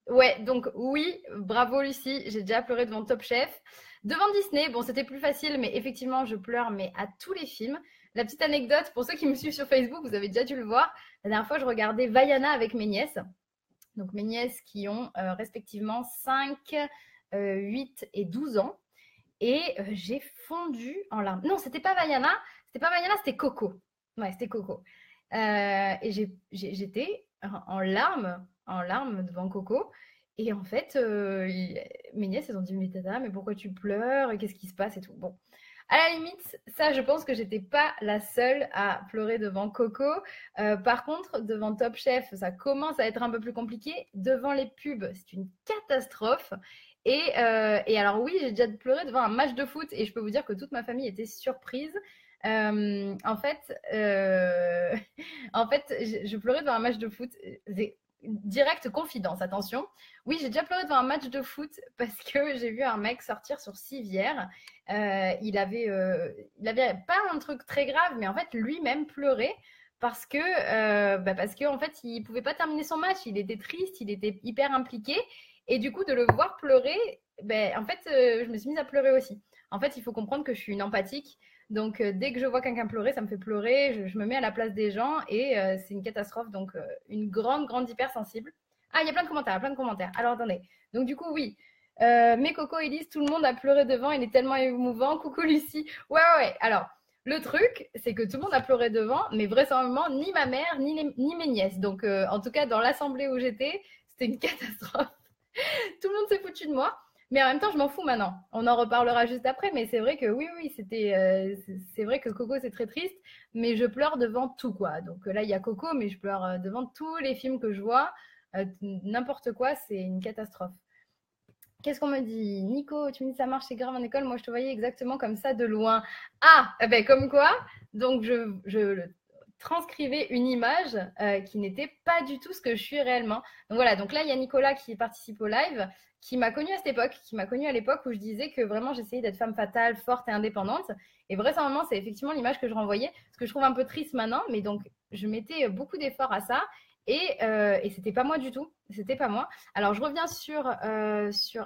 Ouais, donc oui, bravo Lucie, j'ai déjà pleuré devant Top Chef. Devant Disney, bon, c'était plus facile, mais effectivement, je pleure, mais à tous les films. La petite anecdote, pour ceux qui me suivent sur Facebook, vous avez déjà dû le voir. La dernière fois, je regardais Vaiana avec mes nièces. Donc mes nièces qui ont respectivement 5, 8 et 12 ans. Et j'ai fondu en larmes. Non, c'était pas Vaiana, c'était Coco. Ouais, c'était Coco. Et j'étais en larmes devant Coco. Et en fait, mes nièces, elles ont dit, mais tata, mais pourquoi tu pleures? Qu'est-ce qui se passe et tout. Bon. À la limite, ça, je pense que j'étais pas la seule à pleurer devant Coco. Par contre, devant Top Chef, ça commence à être un peu plus compliqué. Devant les pubs, c'est une catastrophe. Et alors oui, j'ai déjà pleuré devant un match de foot et je peux vous dire que toute ma famille était surprise. En fait, en fait, je pleurais devant un match de foot. Direct confidence, attention. Oui, j'ai déjà pleuré devant un match de foot parce que j'ai vu un mec sortir sur civière. Il avait pas un truc très grave, mais en fait lui-même pleurait parce que en fait il pouvait pas terminer son match. Il était triste, il était hyper impliqué, et du coup de le voir pleurer, en fait je me suis mise à pleurer aussi. En fait, il faut comprendre que je suis une empathique. Donc, dès que je vois quelqu'un pleurer, ça me fait pleurer. Je me mets à la place des gens et c'est une catastrophe. Donc, une grande, grande hypersensible. Ah, il y a plein de commentaires, plein de commentaires. Alors, attendez. Donc, du coup, oui. Mais Coco, Elise, tout le monde a pleuré devant. Il est tellement émouvant. Coucou, Lucie. Ouais, ouais, ouais. Alors, le truc, c'est que tout le monde a pleuré devant, mais vraisemblablement, ni ma mère, ni mes nièces. Donc, en tout cas, dans l'assemblée où j'étais, c'était une catastrophe. Tout le monde s'est foutu de moi. Mais en même temps, je m'en fous maintenant. On en reparlera juste après. Mais c'est vrai que oui, oui, c'est vrai que Coco, c'est très triste. Mais je pleure devant tout, quoi. Donc là, il y a Coco, mais je pleure devant tous les films que je vois. N'importe quoi, c'est une catastrophe. Qu'est-ce qu'on me dit? Nico, tu me dis ça marche, c'est grave en école. Moi, je te voyais exactement comme ça de loin. Ah, ben comme quoi. Donc, je transcrivais une image qui n'était pas du tout ce que je suis réellement. Donc voilà, donc là, il y a Nicolas qui participe au live, qui m'a connue à cette époque, qui m'a connue à l'époque où je disais que vraiment j'essayais d'être femme fatale, forte et indépendante. Et vraisemblablement, c'est effectivement l'image que je renvoyais, ce que je trouve un peu triste maintenant, mais donc je mettais beaucoup d'efforts à ça. Et c'était pas moi du tout. C'était pas moi. Alors, je reviens sur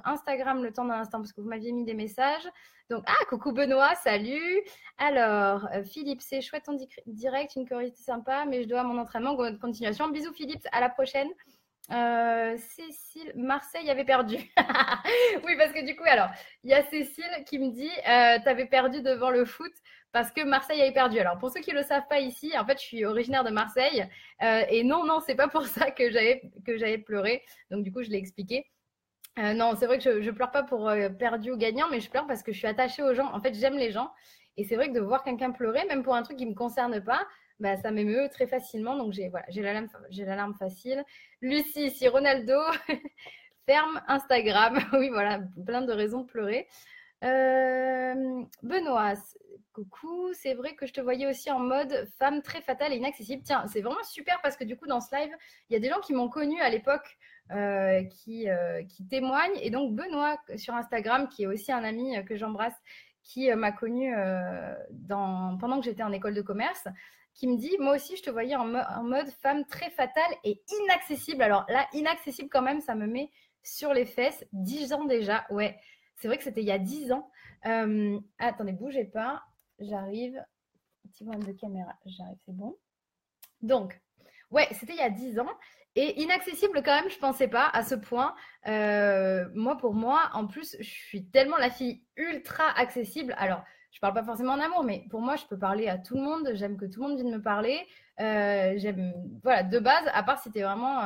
Instagram le temps d'un instant parce que vous m'aviez mis des messages. Donc, ah, coucou Benoît, salut. Alors, Philippe, c'est chouette en direct, une curiosité sympa, mais je dois mon entraînement. Continuation. Bisous Philippe, à la prochaine. Cécile, Marseille avait perdu. Oui, parce que du coup, alors, il y a Cécile qui me dit, t'avais perdu devant le foot parce que Marseille avait perdu. Alors, pour ceux qui ne le savent pas ici, en fait, je suis originaire de Marseille. Et non, non, c'est pas pour ça que j'avais pleuré. Donc, du coup, je l'ai expliqué. Non, c'est vrai que je pleure pas pour perdu ou gagnant, mais je pleure parce que je suis attachée aux gens. En fait, j'aime les gens. Et c'est vrai que de voir quelqu'un pleurer, même pour un truc qui ne me concerne pas, bah, ça m'émeut très facilement. Donc, j'ai la larme facile. Lucie, si Ronaldo ferme Instagram. Oui, voilà, plein de raisons de pleurer. Benoît, coucou, c'est vrai que je te voyais aussi en mode femme très fatale et inaccessible. Tiens, c'est vraiment super parce que du coup, dans ce live, il y a des gens qui m'ont connue à l'époque qui témoignent. Et donc, Benoît sur Instagram, qui est aussi un ami que j'embrasse, qui m'a connue pendant que j'étais en école de commerce, qui me dit, moi aussi, je te voyais en mode femme très fatale et inaccessible. Alors là, inaccessible quand même, ça me met sur les fesses. 10 ans déjà, ouais. C'est vrai que c'était il y a 10 ans. Attendez, bougez pas. J'arrive. Petit problème de caméra. J'arrive, c'est bon. Donc, ouais, c'était il y a 10 ans. Et inaccessible quand même, je pensais pas à ce point. Pour moi, en plus, je suis tellement la fille ultra accessible. Alors, je parle pas forcément en amour, mais pour moi, je peux parler à tout le monde. J'aime que tout le monde vienne me parler. Voilà, de base, à part si t'es vraiment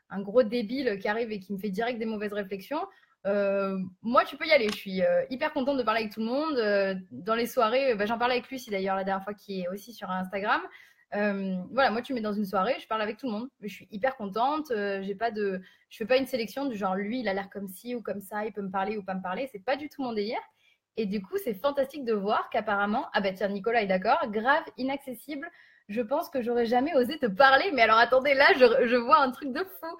un gros débile qui arrive et qui me fait direct des mauvaises réflexions. Moi, tu peux y aller. Je suis hyper contente de parler avec tout le monde. Dans les soirées, j'en parlais avec Lucie d'ailleurs la dernière fois, qui est aussi sur Instagram. Voilà, moi, tu mets dans une soirée, je parle avec tout le monde. Je suis hyper contente. Je fais pas une sélection du genre lui, il a l'air comme ci ou comme ça, il peut me parler ou pas me parler. C'est pas du tout mon délire. Et du coup, c'est fantastique de voir qu'apparemment, ah bah tiens, Nicolas est d'accord, grave inaccessible. Je pense que j'aurais jamais osé te parler. Mais alors attendez, là, je vois un truc de fou.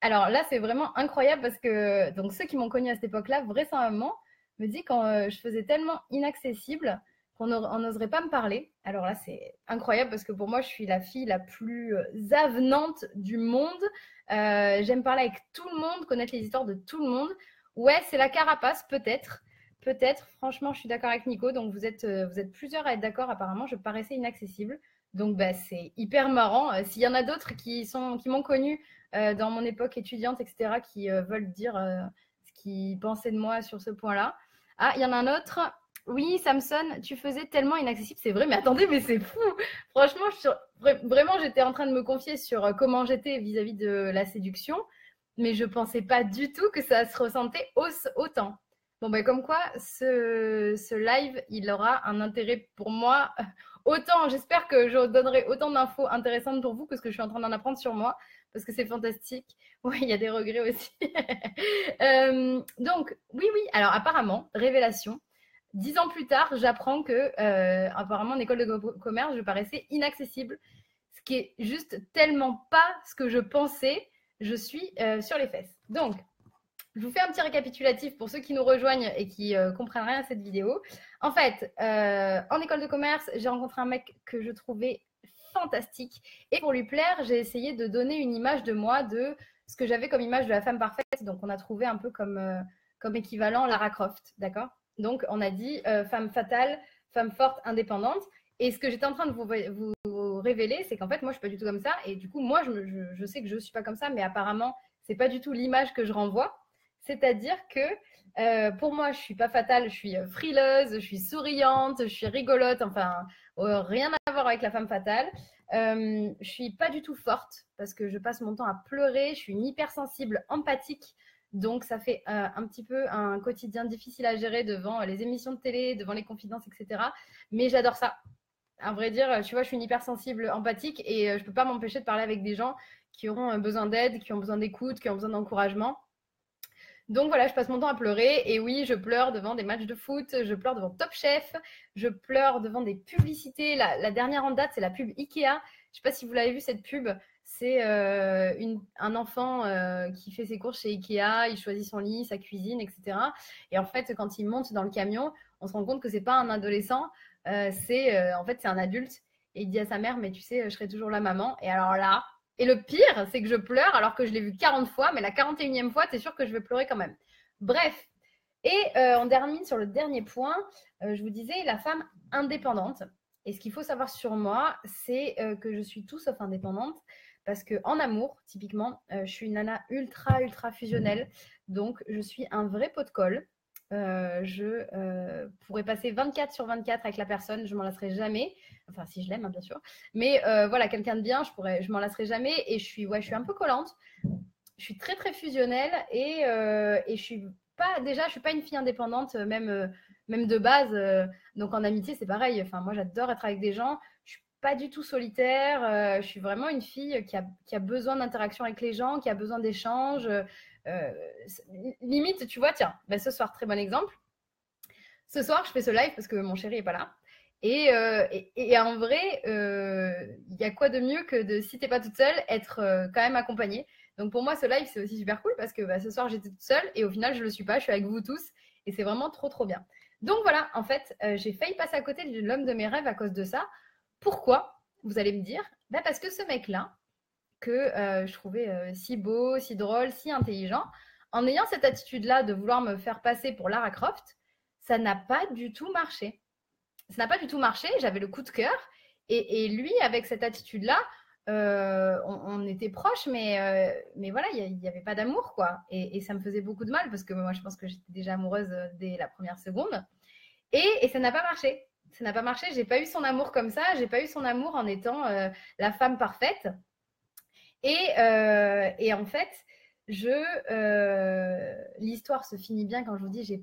Alors là, c'est vraiment incroyable parce que donc ceux qui m'ont connue à cette époque-là, vraisemblablement, me dit quand je faisais tellement inaccessible qu'on n'oserait pas me parler. Alors là, c'est incroyable parce que pour moi, je suis la fille la plus avenante du monde. J'aime parler avec tout le monde, connaître les histoires de tout le monde. Ouais, c'est la carapace, peut-être. Peut-être, franchement, je suis d'accord avec Nico. Donc vous êtes plusieurs à être d'accord apparemment. Je paraissais inaccessible. Donc bah, c'est hyper marrant. S'il y en a d'autres qui m'ont connue dans mon époque étudiante, etc., qui veulent dire ce qu'ils pensaient de moi sur ce point-là. Ah, il y en a un autre. Oui, Samson, tu faisais tellement inaccessible. C'est vrai, mais attendez, mais c'est fou. Franchement, vraiment, j'étais en train de me confier sur comment j'étais vis-à-vis de la séduction, mais je pensais pas du tout que ça se ressentait autant. Bon, ben, comme quoi, ce live, il aura un intérêt pour moi. Autant, j'espère que je donnerai autant d'infos intéressantes pour vous que ce que je suis en train d'en apprendre sur moi, parce que c'est fantastique. Oui, il y a des regrets aussi. Donc, oui, oui. Alors, apparemment, révélation. 10 ans plus tard, j'apprends que, apparemment, en école de commerce, je paraissais inaccessible, ce qui est juste tellement pas ce que je pensais. Je suis sur les fesses. Donc, je vous fais un petit récapitulatif pour ceux qui nous rejoignent et qui comprennent rien à cette vidéo. En fait, en école de commerce, j'ai rencontré un mec que je trouvais fantastique. Et pour lui plaire, j'ai essayé de donner une image de moi, de ce que j'avais comme image de la femme parfaite. Donc, on a trouvé un peu comme équivalent Lara Croft, d'accord? Donc, on a dit femme fatale, femme forte, indépendante. Et ce que j'étais en train de vous révéler, c'est qu'en fait, moi, je suis pas du tout comme ça. Et du coup, moi, je sais que je suis pas comme ça, mais apparemment, c'est pas du tout l'image que je renvoie. C'est-à-dire que pour moi, je suis pas fatale, je suis frileuse, je suis souriante, je suis rigolote, enfin, rien à voir avec la femme fatale. Je suis pas du tout forte parce que je passe mon temps à pleurer, je suis une hypersensible, empathique. Donc, ça fait un petit peu un quotidien difficile à gérer devant les émissions de télé, devant les confidences, etc. Mais j'adore ça. À vrai dire, tu vois, je suis une hypersensible, empathique et je peux pas m'empêcher de parler avec des gens qui auront besoin d'aide, qui ont besoin d'écoute, qui ont besoin d'encouragement. Donc voilà, je passe mon temps à pleurer. Et oui, je pleure devant des matchs de foot, je pleure devant Top Chef, je pleure devant des publicités. La dernière en date, c'est la pub Ikea. Je ne sais pas si vous l'avez vu, cette pub. C'est un enfant qui fait ses courses chez Ikea, il choisit son lit, sa cuisine, etc. Et en fait, quand il monte dans le camion, on se rend compte que c'est pas un adolescent, en fait, c'est un adulte. Et il dit à sa mère, mais tu sais, je serai toujours la maman. Et alors là, et le pire, c'est que je pleure alors que je l'ai vu 40 fois, mais la 41e fois, c'est sûr que je vais pleurer quand même. Bref. Et on termine sur le dernier point. Je vous disais, la femme indépendante. Et ce qu'il faut savoir sur moi, c'est que je suis tout sauf indépendante. Parce qu'en amour, typiquement, je suis une nana ultra, ultra fusionnelle. Donc, je suis un vrai pot de colle. Je pourrais passer 24 sur 24 avec la personne, je m'en lasserai jamais. Enfin, si je l'aime, hein, bien sûr. Mais voilà, quelqu'un de bien, je m'en lasserai jamais. Et je suis un peu collante. Je suis très, très fusionnelle et je suis je suis pas une fille indépendante, même de base. Donc en amitié, c'est pareil. Enfin, moi, j'adore être avec des gens. Je suis pas du tout solitaire. Je suis vraiment une fille qui a besoin d'interaction avec les gens, qui a besoin d'échanges. Limite, tu vois, tiens, ben, ce soir, très bon exemple. Ce soir, je fais ce live parce que mon chéri est pas là. Et en vrai, il y a quoi de mieux que si t'es pas toute seule, être quand même accompagnée. Donc pour moi, ce live, c'est aussi super cool parce que bah, ce soir, j'étais toute seule et au final, je le suis pas, je suis avec vous tous et c'est vraiment trop, trop bien. Donc voilà, en fait, j'ai failli passer à côté de l'homme de mes rêves à cause de ça. Pourquoi? Vous allez me dire, bah parce que ce mec-là, que je trouvais si beau, si drôle, si intelligent, en ayant cette attitude-là de vouloir me faire passer pour Lara Croft, ça n'a pas du tout marché. Ça n'a pas du tout marché, j'avais le coup de cœur. Et lui, avec cette attitude-là, on était proches, mais voilà, il n'y avait pas d'amour, quoi. Et ça me faisait beaucoup de mal parce que moi, je pense que j'étais déjà amoureuse dès la première seconde. Et ça n'a pas marché. Ça n'a pas marché. J'ai pas eu son amour comme ça. J'ai pas eu son amour en étant la femme parfaite. Et en fait, l'histoire se finit bien quand je vous dis je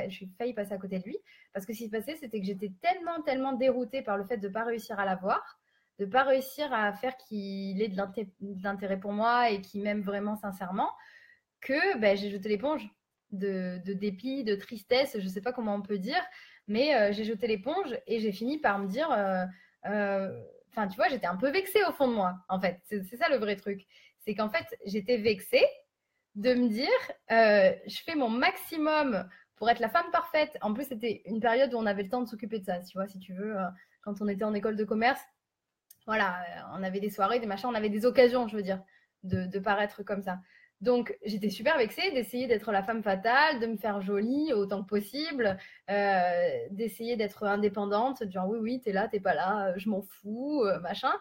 suis failli passer à côté de lui. Parce que ce qui se passait, c'était que j'étais tellement, tellement déroutée par le fait de ne pas réussir à l'avoir, de ne pas réussir à faire qu'il ait de l'intérêt pour moi et qu'il m'aime vraiment sincèrement, que ben, j'ai jeté l'éponge de dépit, de tristesse, je ne sais pas comment on peut dire, mais j'ai jeté l'éponge et j'ai fini par me dire... Enfin, tu vois, j'étais un peu vexée au fond de moi, en fait. C'est ça le vrai truc. C'est qu'en fait, j'étais vexée de me dire, je fais mon maximum pour être la femme parfaite. En plus, c'était une période où on avait le temps de s'occuper de ça, tu vois, si tu veux. Quand on était en école de commerce, voilà, on avait des soirées, des machins, on avait des occasions, je veux dire, de paraître comme ça. Donc, j'étais super vexée d'essayer d'être la femme fatale, de me faire jolie autant que possible, d'essayer d'être indépendante, de dire oui, oui, t'es là, t'es pas là, je m'en fous, machin.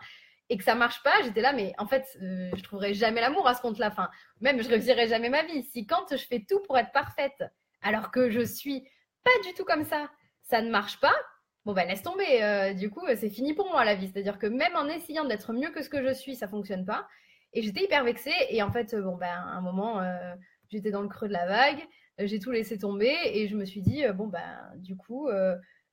Et que ça marche pas, j'étais là, mais en fait, je trouverai jamais l'amour à ce compte-là. Enfin, même, je réussirai jamais ma vie. Si quand je fais tout pour être parfaite, alors que je suis pas du tout comme ça ne marche pas, bon, ben laisse tomber. Du coup, c'est fini pour moi la vie. C'est-à-dire que même en essayant d'être mieux que ce que je suis, ça fonctionne pas. Et j'étais hyper vexée. Et en fait, bon, ben, à un moment, j'étais dans le creux de la vague. j'ai tout laissé tomber et je me suis dit, bon, ben, du coup,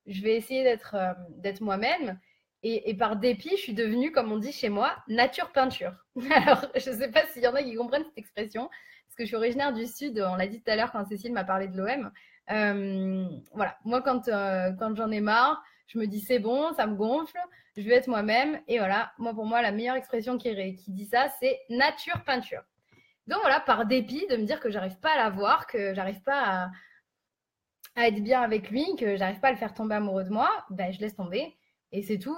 je vais essayer d'être moi-même. Et par dépit, je suis devenue, comme on dit chez moi, nature peinture. Alors, je ne sais pas s'il y en a qui comprennent cette expression, parce que je suis originaire du Sud, on l'a dit tout à l'heure quand Cécile m'a parlé de l'OM. Voilà, moi, quand j'en ai marre, je me dis c'est bon, ça me gonfle, je vais être moi-même. Et voilà, moi, pour moi, la meilleure expression qui dit ça, c'est nature peinture. Donc voilà, par dépit de me dire que j'arrive pas à la voir, que j'arrive pas à être bien avec lui, que j'arrive pas à le faire tomber amoureux de moi, ben, je laisse tomber. Et c'est tout.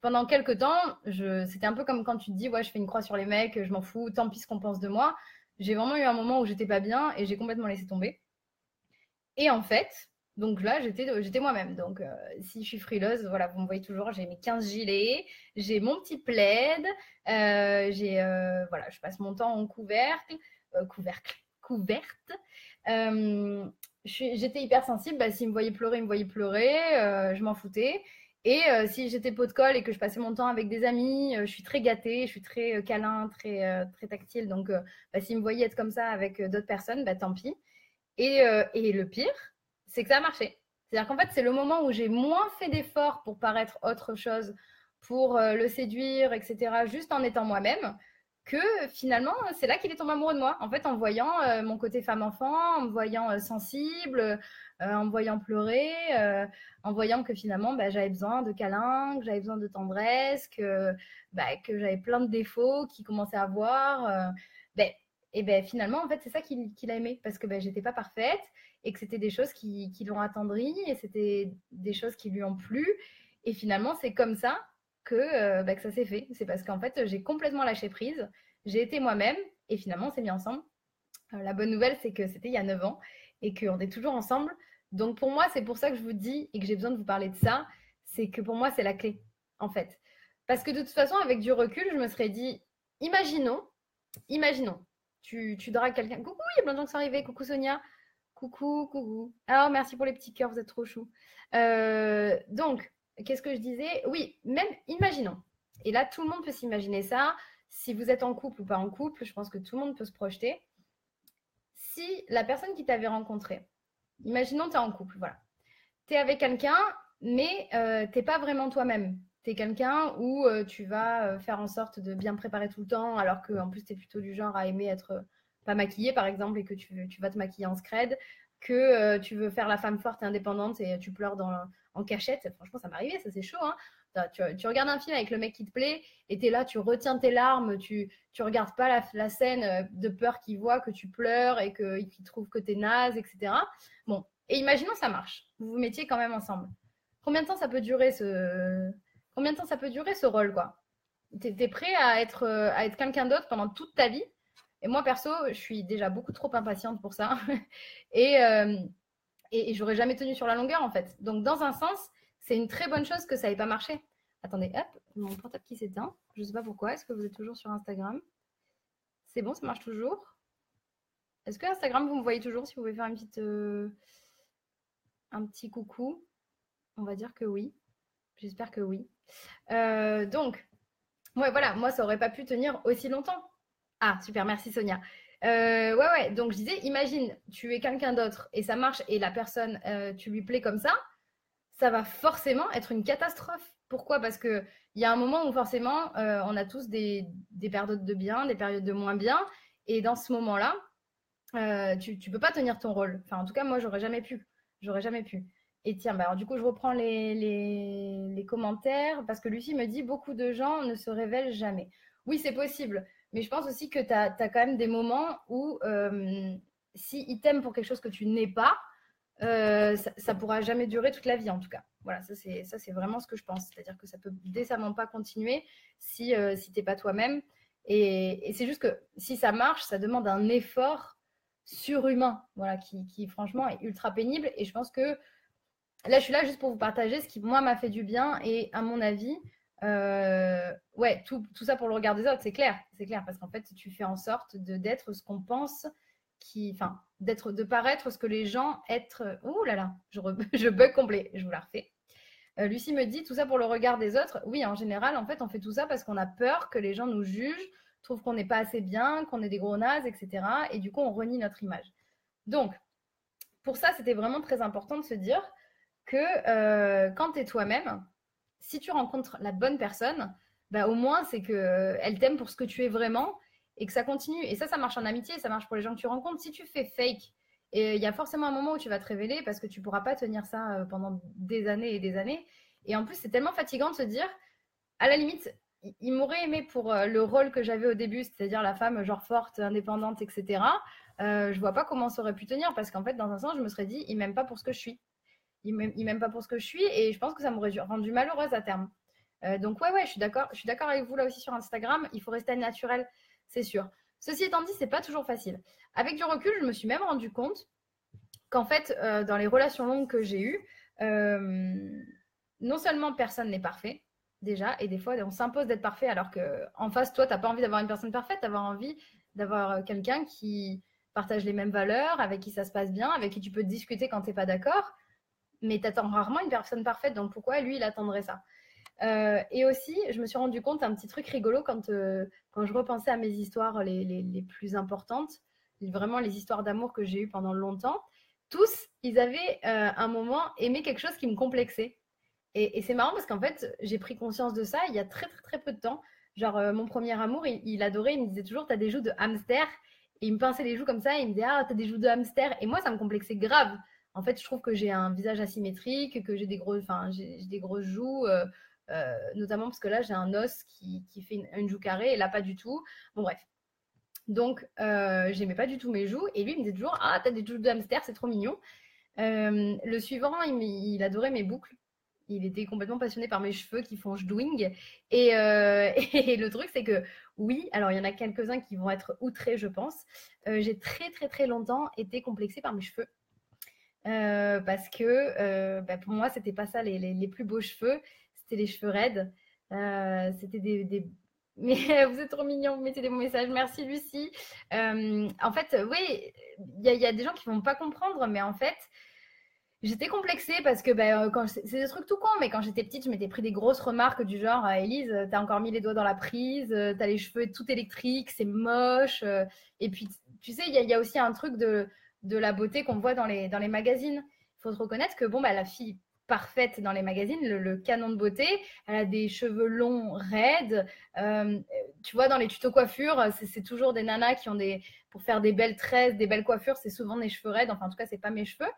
Pendant quelques temps, c'était un peu comme quand tu te dis, ouais, je fais une croix sur les mecs, je m'en fous, tant pis ce qu'on pense de moi. J'ai vraiment eu un moment où j'étais pas bien et j'ai complètement laissé tomber. Et en fait, donc là, j'étais moi-même. Donc, si je suis frileuse, voilà, vous me voyez toujours, j'ai mes 15 gilets, j'ai mon petit plaid, voilà, je passe mon temps en couverte. J'étais hyper sensible, bah, s'il me voyait pleurer, il me voyait pleurer, je m'en foutais. Et si j'étais pot de colle et que je passais mon temps avec des amis, je suis très gâtée, je suis très câlin, très tactile. Donc, bah, s'il me voyait être comme ça avec d'autres personnes, bah, tant pis. Et le pire, c'est que ça a marché. C'est-à-dire qu'en fait, c'est le moment où j'ai moins fait d'efforts pour paraître autre chose, pour le séduire, etc., juste en étant moi-même, que finalement, c'est là qu'il est tombé amoureux de moi. En fait, en voyant mon côté femme-enfant, en me voyant sensible, en me voyant pleurer, en voyant que finalement, bah, j'avais besoin de câlins, que j'avais besoin de tendresse, que j'avais plein de défauts qu'il commençait à voir. Ben, et ben finalement, en fait, c'est ça qu'il a aimé, parce que ben, j'étais pas parfaite et que c'était des choses qui l'ont attendri et c'était des choses qui lui ont plu. Et finalement, c'est comme ça que ça s'est fait. C'est parce qu'en fait, j'ai complètement lâché prise, j'ai été moi-même et finalement, on s'est mis ensemble. La bonne nouvelle, c'est que c'était il y a 9 ans et qu'on est toujours ensemble. Donc pour moi, c'est pour ça que je vous dis et que j'ai besoin de vous parler de ça, c'est que pour moi, c'est la clé, en fait. Parce que de toute façon, avec du recul, je me serais dit, imaginons, tu dragues quelqu'un. Coucou, il y a plein de gens qui sont arrivés. Coucou Sonia. Coucou. Ah, merci pour les petits cœurs, vous êtes trop choux. Donc, qu'est-ce que je disais? Oui, même imaginons. Et là, tout le monde peut s'imaginer ça. Si vous êtes en couple ou pas en couple, je pense que tout le monde peut se projeter. Si la personne qui t'avait rencontré, imaginons tu es en couple, voilà. Tu es avec quelqu'un, mais t'es pas vraiment toi-même. Tu es quelqu'un où tu vas faire en sorte de bien préparer tout le temps, alors qu'en plus tu es plutôt du genre à aimer être pas maquillée par exemple, et que tu vas te maquiller en scred, que tu veux faire la femme forte et indépendante et tu pleures en cachette. Franchement, ça m'est arrivé, ça c'est chaud. Hein. Tu regardes un film avec le mec qui te plaît et tu es là, tu retiens tes larmes, tu regardes pas la scène de peur qu'il voit que tu pleures et qu'il trouve que tu es naze, etc. Bon, et imaginons ça marche. Vous vous mettiez quand même ensemble. Combien de temps ça peut durer ce rôle, quoi? T'es prêt à être quelqu'un d'autre pendant toute ta vie? Et moi, perso, je suis déjà beaucoup trop impatiente pour ça. et, euh, et j'aurais jamais tenu sur la longueur, en fait. Donc, dans un sens, c'est une très bonne chose que ça n'ait pas marché. Attendez, hop, mon portable qui s'éteint. Je ne sais pas pourquoi. Est-ce que vous êtes toujours sur Instagram? C'est bon, ça marche toujours? Est-ce que Instagram, vous me voyez toujours? Si vous pouvez faire un petit coucou. On va dire que oui. J'espère que oui. Donc, ouais, voilà, moi, ça aurait pas pu tenir aussi longtemps. Ah, super, merci Sonia. Ouais, donc je disais, imagine, tu es quelqu'un d'autre et ça marche et la personne, tu lui plais comme ça va forcément être une catastrophe. Pourquoi? Parce qu'il y a un moment où forcément, on a tous des périodes de bien, des périodes de moins bien. Et dans ce moment-là, tu peux pas tenir ton rôle. Enfin, en tout cas, moi, j'aurais jamais pu. J'aurais jamais pu. Et tiens, bah, alors, du coup, je reprends les commentaires parce que Lucie me dit beaucoup de gens ne se révèlent jamais. Oui, c'est possible. Mais je pense aussi que tu as quand même des moments où si t'aiment pour quelque chose que tu n'es pas, ça pourra jamais durer toute la vie en tout cas. Voilà, ça c'est vraiment ce que je pense. C'est-à-dire que ça peut décemment pas continuer si t'es pas toi-même. Et c'est juste que si ça marche, ça demande un effort surhumain, voilà, qui franchement est ultra pénible. Et je pense que là, je suis là juste pour vous partager ce qui, moi, m'a fait du bien. Et à mon avis, ouais, tout ça pour le regard des autres, c'est clair, parce qu'en fait, tu fais en sorte d'être ce qu'on pense, enfin, de paraître ce que les gens être. Ouh là là, je bug complet, je vous la refais. Lucie me dit tout ça pour le regard des autres. Oui, en général, en fait, on fait tout ça parce qu'on a peur que les gens nous jugent, trouvent qu'on n'est pas assez bien, qu'on est des gros nazes, etc. Et du coup, on renie notre image. Donc, pour ça, c'était vraiment très important de se dire que quand tu es toi-même, si tu rencontres la bonne personne, bah, au moins c'est que elle t'aime pour ce que tu es vraiment et que ça continue. Et ça marche en amitié, ça marche pour les gens que tu rencontres. Si tu fais fake, et il y a forcément un moment où tu vas te révéler parce que tu pourras pas tenir ça pendant des années et des années. Et en plus, c'est tellement fatigant de se dire, à la limite, il m'aurait aimé pour le rôle que j'avais au début, c'est-à-dire la femme genre forte, indépendante, etc. Je vois pas comment ça aurait pu tenir parce qu'en fait, dans un sens, je me serais dit, il m'aime pas pour ce que je suis. Il m'aime pas pour ce que je suis et je pense que ça m'aurait rendu malheureuse à terme. Donc ouais, je suis d'accord. Je suis d'accord avec vous là aussi sur Instagram. Il faut rester naturel, c'est sûr. Ceci étant dit, c'est pas toujours facile. Avec du recul, je me suis même rendu compte qu'en fait, dans les relations longues que j'ai eues, non seulement personne n'est parfait, déjà, et des fois, on s'impose d'être parfait alors qu'en face, toi, t'as pas envie d'avoir une personne parfaite, t'as envie d'avoir quelqu'un qui partage les mêmes valeurs, avec qui ça se passe bien, avec qui tu peux discuter quand t'es pas d'accord, mais t'attends rarement une personne parfaite, donc pourquoi lui, il attendrait ça? Et aussi, je me suis rendu compte un petit truc rigolo quand je repensais à mes histoires les plus importantes, vraiment les histoires d'amour que j'ai eues pendant longtemps. Tous, ils avaient un moment aimé quelque chose qui me complexait. Et c'est marrant parce qu'en fait, j'ai pris conscience de ça il y a très très très peu de temps. Genre, mon premier amour, il adorait, il me disait toujours, t'as des joues de hamster. Et il me pinçait les joues comme ça, et il me disait, ah, t'as des joues de hamster. Et moi, ça me complexait grave. En fait, je trouve que j'ai un visage asymétrique, que j'ai des grosses joues, notamment parce que là, j'ai un os qui fait une joue carrée, et là, pas du tout. Bon, bref. Donc, j'aimais pas du tout mes joues. Et lui, il me disait toujours, ah, t'as des joues de hamster, c'est trop mignon. Le suivant, il adorait mes boucles. Il était complètement passionné par mes cheveux qui font ch'douing. Et le truc, c'est que oui, alors il y en a quelques-uns qui vont être outrés, je pense. J'ai très très très longtemps été complexée par mes cheveux. Parce que bah, pour moi, c'était pas ça les plus beaux cheveux. C'était les cheveux raides. C'était des... Mais vous êtes trop mignons, vous mettez des bons messages. Merci Lucie. En fait, oui, il y a des gens qui vont pas comprendre, mais en fait, j'étais complexée parce que c'est des trucs tout cons, mais quand j'étais petite, je m'étais pris des grosses remarques du genre Élise, t'as encore mis les doigts dans la prise, t'as les cheveux tout électriques, c'est moche. Et puis, tu sais, il y a aussi un truc de la beauté qu'on voit dans les magazines. Il faut se reconnaître que bon, bah, la fille parfaite dans les magazines, le canon de beauté, elle a des cheveux longs, raides. Tu vois, dans les tutos coiffure, c'est toujours des nanas qui ont pour faire des belles tresses, des belles coiffures, c'est souvent des cheveux raides. Enfin, en tout cas, c'est pas mes cheveux.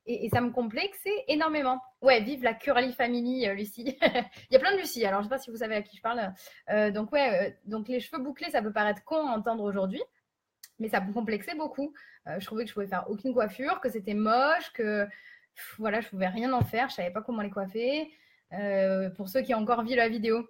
Et ça me complexait énormément. Ouais, vive la Curly Family, Lucie. Il y a plein de Lucie, alors je ne sais pas si vous savez à qui je parle. Donc ouais, donc les cheveux bouclés, ça peut paraître con à entendre aujourd'hui, mais ça me complexait beaucoup. Je trouvais que je pouvais faire aucune coiffure, que c'était moche, que voilà, je pouvais rien en faire, je savais pas comment les coiffer. Pour ceux qui ont encore vu la vidéo,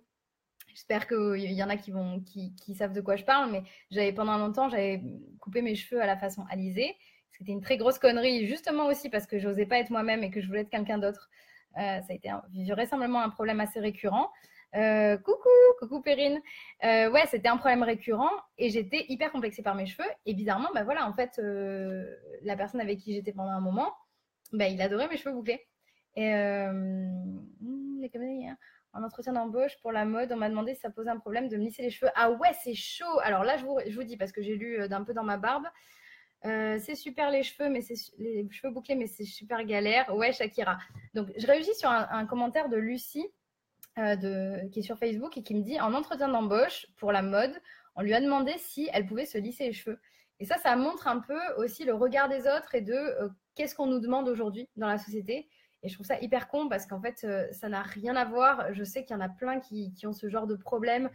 j'espère qu'il y en a qui savent de quoi je parle, mais pendant longtemps, j'avais coupé mes cheveux à la façon Alizée. C'était une très grosse connerie, justement aussi parce que j'osais pas être moi-même et que je voulais être quelqu'un d'autre. Ça a été récemment un problème assez récurrent. Coucou Perrine. Ouais, c'était un problème récurrent et j'étais hyper complexée par mes cheveux. Et bizarrement, bah voilà, en fait, la personne avec qui j'étais pendant un moment, bah, il adorait mes cheveux bouclés. Et en entretien d'embauche pour la mode, on m'a demandé si ça posait un problème de me lisser les cheveux. Ah ouais, c'est chaud. Alors là, je vous dis parce que j'ai lu d'un peu dans ma barbe. C'est super les cheveux, les cheveux bouclés, mais c'est super galère. Ouais, Shakira. Donc, je réagis sur un commentaire de Lucie qui est sur Facebook et qui me dit en entretien d'embauche pour la mode, on lui a demandé si elle pouvait se lisser les cheveux. Et ça montre un peu aussi le regard des autres et de qu'est-ce qu'on nous demande aujourd'hui dans la société. Et je trouve ça hyper con parce qu'en fait, ça n'a rien à voir. Je sais qu'il y en a plein qui ont ce genre de problème.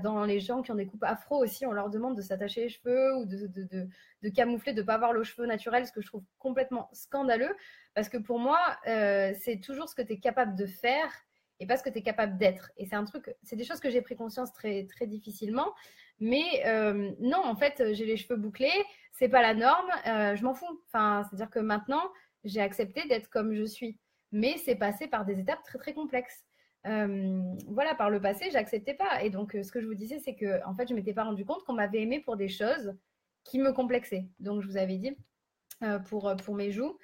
Dans les gens qui ont des coupes afro aussi, on leur demande de s'attacher les cheveux ou de camoufler, de ne pas avoir le cheveu naturel, ce que je trouve complètement scandaleux. Parce que pour moi, c'est toujours ce que tu es capable de faire et pas ce que tu es capable d'être. Et c'est des choses que j'ai pris conscience très, très difficilement. Mais non, en fait, j'ai les cheveux bouclés, c'est pas la norme, je m'en fous. Enfin, c'est-à-dire que maintenant, j'ai accepté d'être comme je suis. Mais c'est passé par des étapes très, très complexes. Voilà, par le passé, j'acceptais pas. Et donc, ce que je vous disais, c'est que en fait, je m'étais pas rendu compte qu'on m'avait aimé pour des choses qui me complexaient. Donc, je vous avais dit, pour mes joues,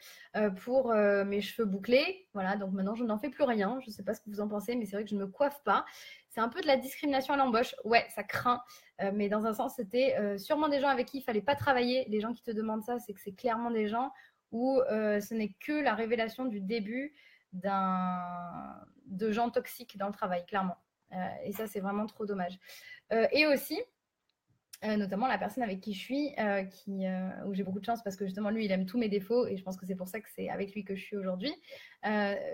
pour mes cheveux bouclés. Voilà, donc maintenant, je n'en fais plus rien. Je ne sais pas ce que vous en pensez, mais c'est vrai que je ne me coiffe pas. C'est un peu de la discrimination à l'embauche. Ouais, ça craint. Mais dans un sens, c'était sûrement des gens avec qui il ne fallait pas travailler. Les gens qui te demandent ça, c'est que c'est clairement des gens où ce n'est que la révélation du début de gens toxiques dans le travail, clairement. Et ça, c'est vraiment trop dommage. Et aussi, notamment la personne avec qui je suis, où j'ai beaucoup de chance parce que justement lui, il aime tous mes défauts et je pense que c'est pour ça que c'est avec lui que je suis aujourd'hui.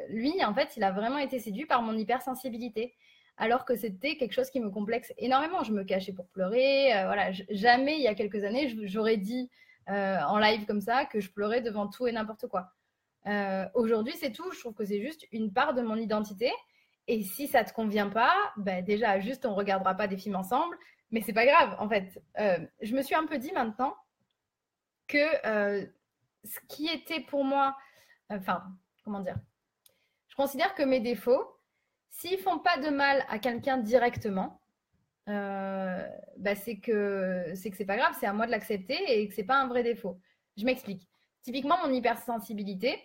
Lui, en fait, il a vraiment été séduit par mon hypersensibilité. Alors que c'était quelque chose qui me complexe énormément. Je me cachais pour pleurer. Voilà, jamais il y a quelques années, j'aurais dit en live comme ça que je pleurais devant tout et n'importe quoi. Aujourd'hui, c'est tout. Je trouve que c'est juste une part de mon identité. Et si ça te convient pas, bah déjà, juste on regardera pas des films ensemble. Mais c'est pas grave, en fait. Je me suis un peu dit maintenant que ce qui était pour moi, enfin, comment dire, je considère que mes défauts, s'ils font pas de mal à quelqu'un directement, bah c'est pas grave, c'est à moi de l'accepter et que c'est pas un vrai défaut. Je m'explique. Typiquement, mon hypersensibilité,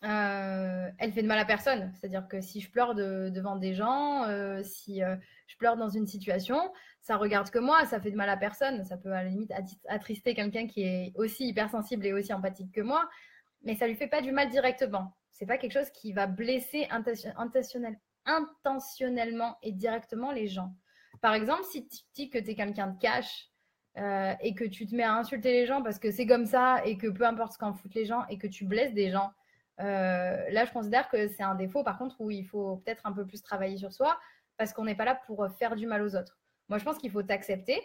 elle fait de mal à personne. C'est-à-dire que si je pleure devant des gens, si je pleure dans une situation, ça regarde que moi, ça fait de mal à personne. Ça peut à la limite attrister quelqu'un qui est aussi hypersensible et aussi empathique que moi, mais ça lui fait pas du mal directement. C'est pas quelque chose qui va blesser intentionnellement et directement les gens. Par exemple, si tu dis que tu es quelqu'un de cash et que tu te mets à insulter les gens parce que c'est comme ça et que peu importe ce qu'en foutent les gens et que tu blesses des gens, là, je considère que c'est un défaut, par contre, où il faut peut-être un peu plus travailler sur soi parce qu'on n'est pas là pour faire du mal aux autres. Moi, je pense qu'il faut t'accepter,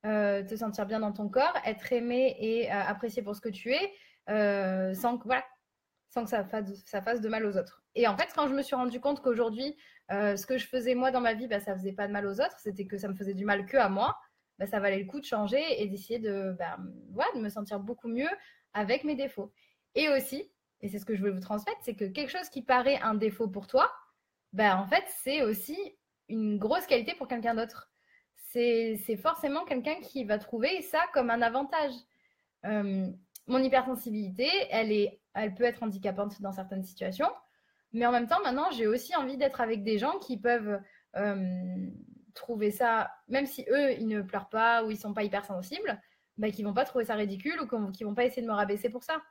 te sentir bien dans ton corps, être aimé et apprécié pour ce que tu es, sans que ça fasse de mal aux autres. Et en fait, quand je me suis rendu compte qu'aujourd'hui, ce que je faisais moi dans ma vie, bah, ça faisait pas de mal aux autres, c'était que ça me faisait du mal que à moi, bah, ça valait le coup de changer et d'essayer de me sentir beaucoup mieux avec mes défauts. Et aussi, et c'est ce que je voulais vous transmettre, c'est que quelque chose qui paraît un défaut pour toi, bah, en fait, c'est aussi une grosse qualité pour quelqu'un d'autre. C'est forcément quelqu'un qui va trouver ça comme un avantage. Euh, Mon hypersensibilité, elle peut être handicapante dans certaines situations, mais en même temps, maintenant, j'ai aussi envie d'être avec des gens qui peuvent trouver ça, même si eux, ils ne pleurent pas ou ils sont pas hypersensibles, bah, qui vont pas trouver ça ridicule ou qui vont pas essayer de me rabaisser pour ça.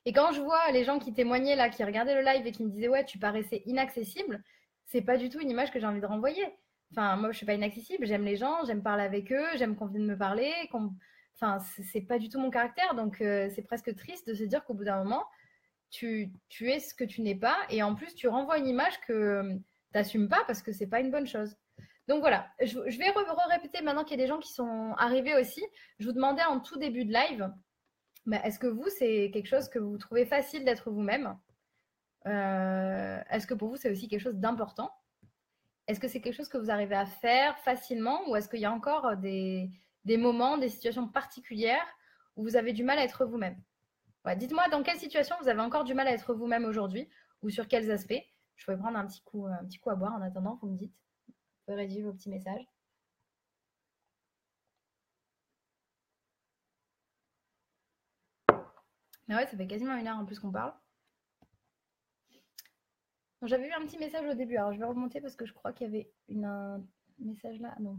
Et quand je vois les gens qui témoignaient là, qui regardaient le live et qui me disaient ouais, tu paraissais inaccessible, c'est pas du tout une image que j'ai envie de renvoyer. Enfin, moi, je suis pas inaccessible, j'aime les gens, j'aime parler avec eux, j'aime qu'on vienne me parler, enfin, c'est pas du tout mon caractère, donc c'est presque triste de se dire qu'au bout d'un moment, tu es ce que tu n'es pas, et en plus, tu renvoies une image que t'assumes pas parce que c'est pas une bonne chose. Donc voilà, je vais répéter maintenant qu'il y a des gens qui sont arrivés aussi. Je vous demandais en tout début de live, mais est-ce que vous, c'est quelque chose que vous trouvez facile d'être vous-même? Est-ce que pour vous, c'est aussi quelque chose d'important? Est-ce que c'est quelque chose que vous arrivez à faire facilement ou est-ce qu'il y a encore des moments, des situations particulières où vous avez du mal à être vous-même? Ouais, dites-moi dans quelle situation vous avez encore du mal à être vous-même aujourd'hui ou sur quels aspects. Je pourrais prendre un petit coup à boire en attendant, vous me dites. Vous pouvez rédiger vos petits messages. Mais ouais, ça fait quasiment une heure en plus qu'on parle. J'avais eu un petit message au début, alors je vais remonter parce que je crois qu'il y avait un message là. Non.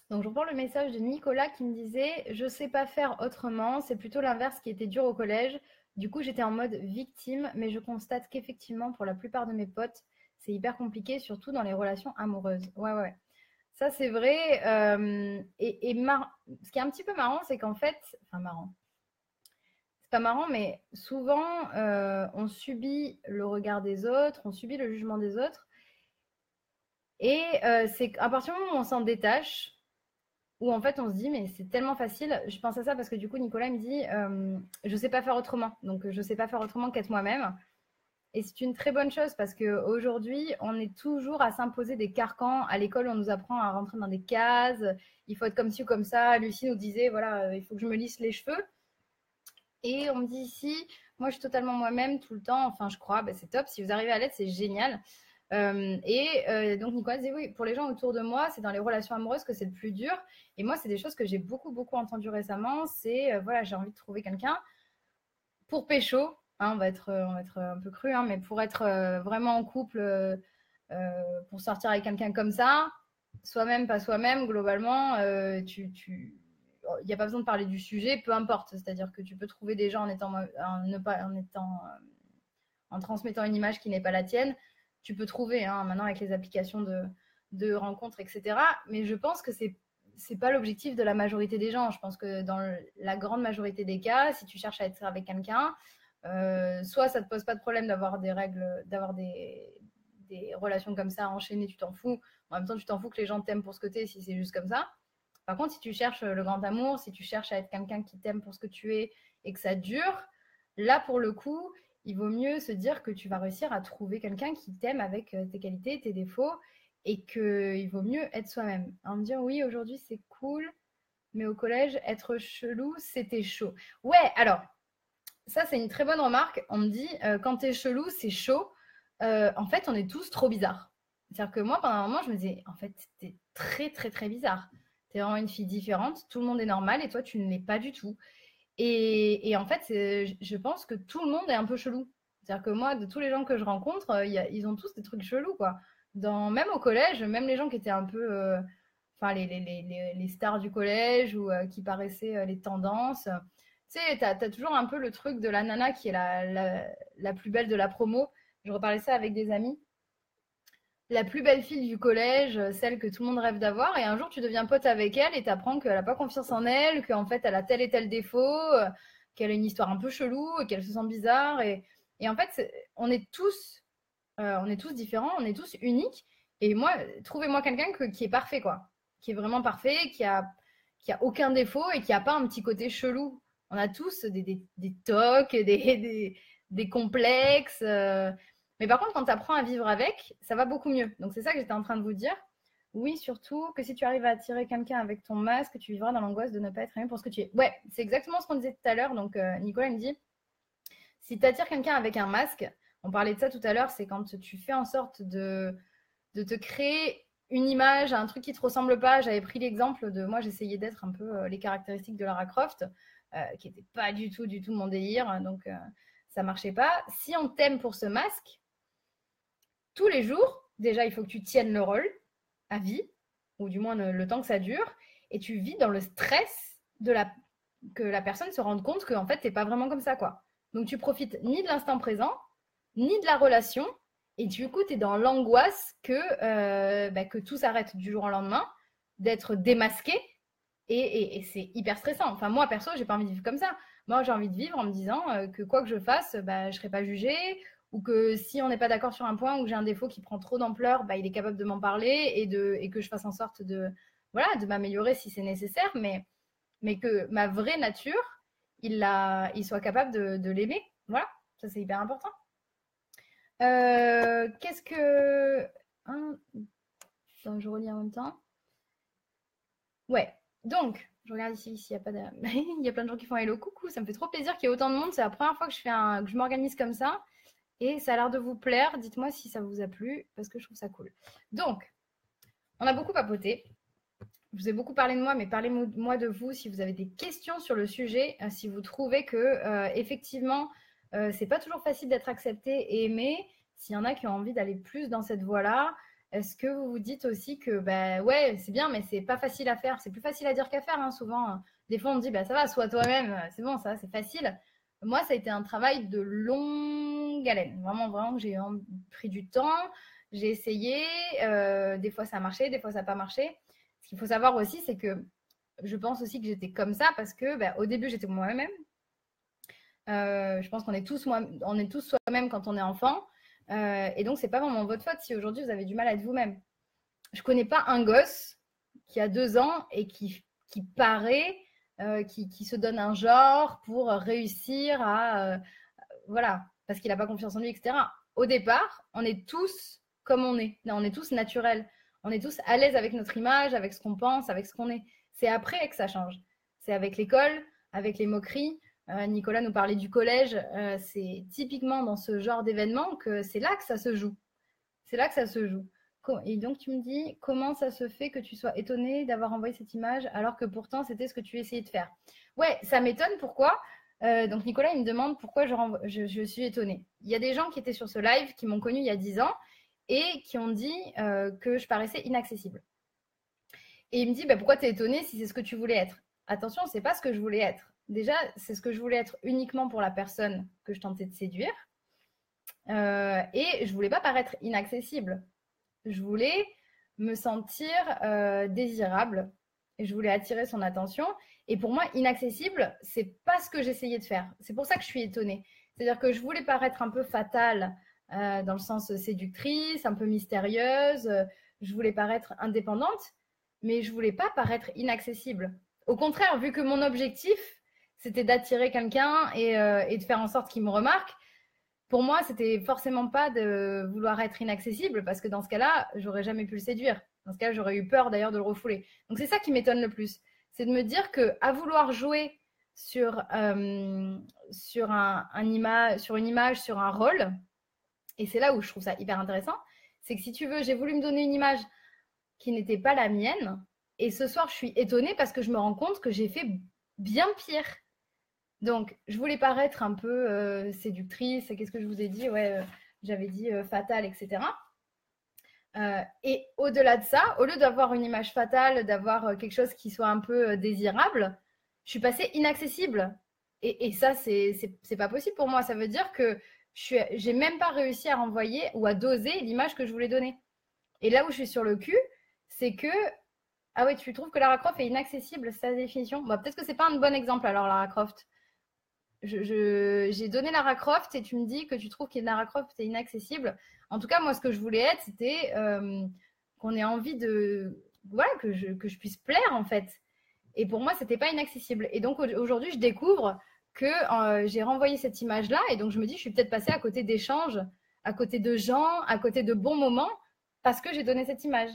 Donc je reprends le message de Nicolas qui me disait je sais pas faire autrement, c'est plutôt l'inverse qui était dur au collège. Du coup, j'étais en mode victime, mais je constate qu'effectivement, pour la plupart de mes potes, c'est hyper compliqué, surtout dans les relations amoureuses. Ouais, ouais. Ça, c'est vrai. Ce qui est un petit peu marrant, c'est qu'en fait, enfin marrant, c'est pas marrant, mais souvent, on subit le regard des autres, on subit le jugement des autres. Et c'est à partir du moment où on s'en détache, où en fait on se dit, mais c'est tellement facile. Je pense à ça parce que du coup, Nicolas me dit, je sais pas faire autrement. Donc, je sais pas faire autrement qu'être moi-même. Et c'est une très bonne chose parce qu'aujourd'hui, on est toujours à s'imposer des carcans. À l'école, on nous apprend à rentrer dans des cases. Il faut être comme ci ou comme ça. Lucie nous disait, voilà, il faut que je me lisse les cheveux. Et on me dit ici, moi, je suis totalement moi-même tout le temps. Enfin, je crois, bah, c'est top. Si vous arrivez à l'être, c'est génial. Donc Nicolas disait oui, pour les gens autour de moi, c'est dans les relations amoureuses que c'est le plus dur. Et moi, c'est des choses que j'ai beaucoup entendu récemment. C'est voilà, j'ai envie de trouver quelqu'un pour pécho. Hein, on va être un peu cru, hein, mais pour être vraiment en couple, pour sortir avec quelqu'un comme ça, soi-même, pas soi-même, globalement, il n'y a pas besoin de parler du sujet, peu importe. C'est-à-dire que tu peux trouver des gens en transmettant une image qui n'est pas la tienne. Tu peux trouver hein, maintenant avec les applications de rencontres, etc. Mais je pense que c'est pas l'objectif de la majorité des gens. Je pense que dans la grande majorité des cas, si tu cherches à être avec quelqu'un, soit ça te pose pas de problème d'avoir des règles, d'avoir des relations comme ça enchaînées, tu t'en fous. En même temps, tu t'en fous que les gens t'aiment pour ce que t'es si c'est juste comme ça. Par contre, si tu cherches le grand amour, si tu cherches à être quelqu'un qui t'aime pour ce que tu es et que ça dure, là, pour le coup, il vaut mieux se dire que tu vas réussir à trouver quelqu'un qui t'aime avec tes qualités, tes défauts, et qu'il vaut mieux être soi-même. En me dire, oui, aujourd'hui, c'est cool, mais au collège, être chelou, c'était chaud. Ouais, alors, ça, c'est une très bonne remarque. On me dit, quand t'es chelou, c'est chaud. En fait, on est tous trop bizarres. C'est-à-dire que moi, pendant un moment, je me disais, en fait, t'es très bizarre. T'es vraiment une fille différente. Tout le monde est normal et toi, tu ne l'es pas du tout. Et en fait, je pense que tout le monde est un peu chelou. C'est-à-dire que moi, de tous les gens que je rencontre, ils ont tous des trucs chelous, quoi. Même au collège, même les gens qui étaient un peu, enfin, les stars du collège ou qui paraissaient les tendances. Tu sais, t'as toujours un peu le truc de la nana qui est la plus belle de la promo. Je reparlais ça avec des amis. La plus belle fille du collège, celle que tout le monde rêve d'avoir, et un jour tu deviens pote avec elle et t'apprends qu'elle n'a pas confiance en elle, qu'en fait elle a tel et tel défaut, qu'elle a une histoire un peu chelou, qu'elle se sent bizarre. Et en fait, on est tous différents, on est tous uniques. Et moi, trouvez-moi quelqu'un qui est parfait, quoi. Qui est vraiment parfait, qui a aucun défaut et qui a pas un petit côté chelou. On a tous des tocs, des complexes. Mais par contre, quand tu apprends à vivre avec, ça va beaucoup mieux. Donc c'est ça que j'étais en train de vous dire. Oui, surtout que si tu arrives à attirer quelqu'un avec ton masque, tu vivras dans l'angoisse de ne pas être aimé pour ce que tu es. Ouais, c'est exactement ce qu'on disait tout à l'heure. Donc Nicolas me dit, si tu attires quelqu'un avec un masque, on parlait de ça tout à l'heure, c'est quand tu fais en sorte de te créer une image, un truc qui te ressemble pas. J'avais pris l'exemple de moi, j'essayais d'être un peu les caractéristiques de Lara Croft, qui n'était pas du tout mon délire, donc ça marchait pas. Si on t'aime pour ce masque, tous les jours, déjà il faut que tu tiennes le rôle à vie, ou du moins le temps que ça dure, et tu vis dans le stress que la personne se rende compte qu'en fait t'es pas vraiment comme ça, quoi. Donc tu profites ni de l'instant présent, ni de la relation, et du coup, tu es dans l'angoisse que tout s'arrête du jour au lendemain, d'être démasqué, et c'est hyper stressant. Enfin, moi, perso, j'ai pas envie de vivre comme ça. Moi, j'ai envie de vivre en me disant que quoi que je fasse, je serai pas jugée, ou que si on n'est pas d'accord sur un point ou que j'ai un défaut qui prend trop d'ampleur, il est capable de m'en parler et que je fasse en sorte voilà, de m'améliorer si c'est nécessaire, mais que ma vraie nature, il soit capable de l'aimer. Voilà, ça c'est hyper important. Qu'est-ce que. Hein, attends, je relis en même temps. Ouais, donc, je regarde ici, s'il n'y a pas de. Il y a plein de gens qui font hello, coucou, ça me fait trop plaisir qu'il y ait autant de monde. C'est la première fois que que je m'organise comme ça. Et ça a l'air de vous plaire. Dites-moi si ça vous a plu, parce que je trouve ça cool. Donc, on a beaucoup papoté. Je vous ai beaucoup parlé de moi, mais parlez-moi de vous si vous avez des questions sur le sujet, si vous trouvez que, effectivement, c'est pas toujours facile d'être accepté et aimé. S'il y en a qui ont envie d'aller plus dans cette voie-là, est-ce que vous vous dites aussi que, ouais, c'est bien, mais c'est pas facile à faire. C'est plus facile à dire qu'à faire, hein, souvent. Des fois, on me dit, ça va, sois toi-même, c'est bon, ça, c'est facile. Moi, ça a été un travail de longue haleine. Vraiment, que j'ai pris du temps. J'ai essayé. Des fois, ça a marché, des fois, ça n'a pas marché. Ce qu'il faut savoir aussi, c'est que je pense aussi que j'étais comme ça parce que au début, j'étais moi-même. Je pense qu'on est tous soi-même quand on est enfant. Et donc, c'est pas vraiment votre faute si aujourd'hui vous avez du mal à être vous-même. Je connais pas un gosse qui a 2 ans et qui paraît, qui se donne un genre pour réussir à. Voilà, parce qu'il n'a pas confiance en lui, etc. Au départ, on est tous comme on est. On est tous naturels. On est tous à l'aise avec notre image, avec ce qu'on pense, avec ce qu'on est. C'est après que ça change. C'est avec l'école, avec les moqueries. Nicolas nous parlait du collège. C'est typiquement dans ce genre d'événement que c'est là que ça se joue. C'est là que ça se joue. Et donc, tu me dis, comment ça se fait que tu sois étonné d'avoir envoyé cette image alors que pourtant, c'était ce que tu essayais de faire? Ouais, ça m'étonne. Pourquoi? Donc, Nicolas, il me demande pourquoi je suis étonnée. Il y a des gens qui étaient sur ce live, qui m'ont connue il y a 10 ans et qui ont dit que je paraissais inaccessible. Et il me dit, bah, pourquoi tu es étonnée si c'est ce que tu voulais être? Attention, c'est pas ce que je voulais être. Déjà, c'est ce que je voulais être uniquement pour la personne que je tentais de séduire. Et je voulais pas paraître inaccessible. Je voulais me sentir désirable. Et je voulais attirer son attention. Et pour moi, inaccessible, c'est pas ce que j'essayais de faire. C'est pour ça que je suis étonnée. C'est-à-dire que je voulais paraître un peu fatale dans le sens séductrice, un peu mystérieuse. Je voulais paraître indépendante, mais je voulais pas paraître inaccessible. Au contraire, vu que mon objectif, c'était d'attirer quelqu'un et de faire en sorte qu'il me remarque, pour moi, c'était forcément pas de vouloir être inaccessible parce que dans ce cas-là, j'aurais jamais pu le séduire. Dans ce cas, j'aurais eu peur d'ailleurs de le refouler. Donc c'est ça qui m'étonne le plus, c'est de me dire que à vouloir jouer sur sur une image, sur un rôle, et c'est là où je trouve ça hyper intéressant, c'est que si tu veux, j'ai voulu me donner une image qui n'était pas la mienne, et ce soir, je suis étonnée parce que je me rends compte que j'ai fait bien pire. Donc, je voulais paraître un peu séductrice. Qu'est-ce que je vous ai dit? Ouais, j'avais dit fatale, etc. Et au-delà de ça, au lieu d'avoir une image fatale, d'avoir quelque chose qui soit un peu désirable, je suis passée inaccessible. Et ça, c'est pas possible pour moi. Ça veut dire que j'ai même pas réussi à renvoyer ou à doser l'image que je voulais donner. Et là où je suis sur le cul, c'est que ah oui, tu trouves que Lara Croft est inaccessible, c'est ta définition? Bah, peut-être que c'est pas un bon exemple alors, Lara Croft. J'ai donné Lara Croft et tu me dis que tu trouves que Lara Croft est inaccessible. En tout cas, moi, ce que je voulais être, c'était qu'on ait envie de. Voilà, que je puisse plaire, en fait. Et pour moi, c'était pas inaccessible. Et donc, aujourd'hui, je découvre que j'ai renvoyé cette image-là. Et donc, je me dis, je suis peut-être passée à côté d'échanges, à côté de gens, à côté de bons moments, parce que j'ai donné cette image.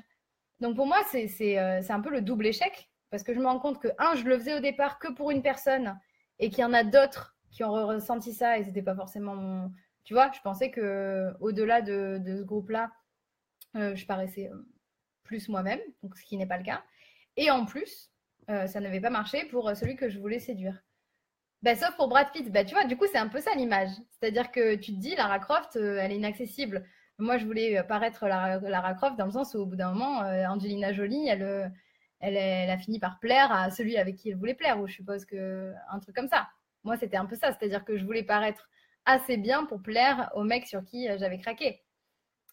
Donc, pour moi, c'est un peu le double échec. Parce que je me rends compte que, je le faisais au départ que pour une personne et qu'il y en a d'autres qui ont ressenti ça et c'était pas forcément mon. Tu vois, je pensais que au-delà de ce groupe-là, je paraissais plus moi-même, donc ce qui n'est pas le cas. Et en plus, ça n'avait pas marché pour celui que je voulais séduire. Bah, sauf pour Brad Pitt. Bah, tu vois, du coup, c'est un peu ça l'image. C'est-à-dire que tu te dis, Lara Croft, elle est inaccessible. Moi, je voulais paraître Lara Croft dans le sens où, au bout d'un moment, Angelina Jolie, elle a fini par plaire à celui avec qui elle voulait plaire, ou je suppose que un truc comme ça. Moi, c'était un peu ça. C'est-à-dire que je voulais paraître assez bien pour plaire au mec sur qui j'avais craqué.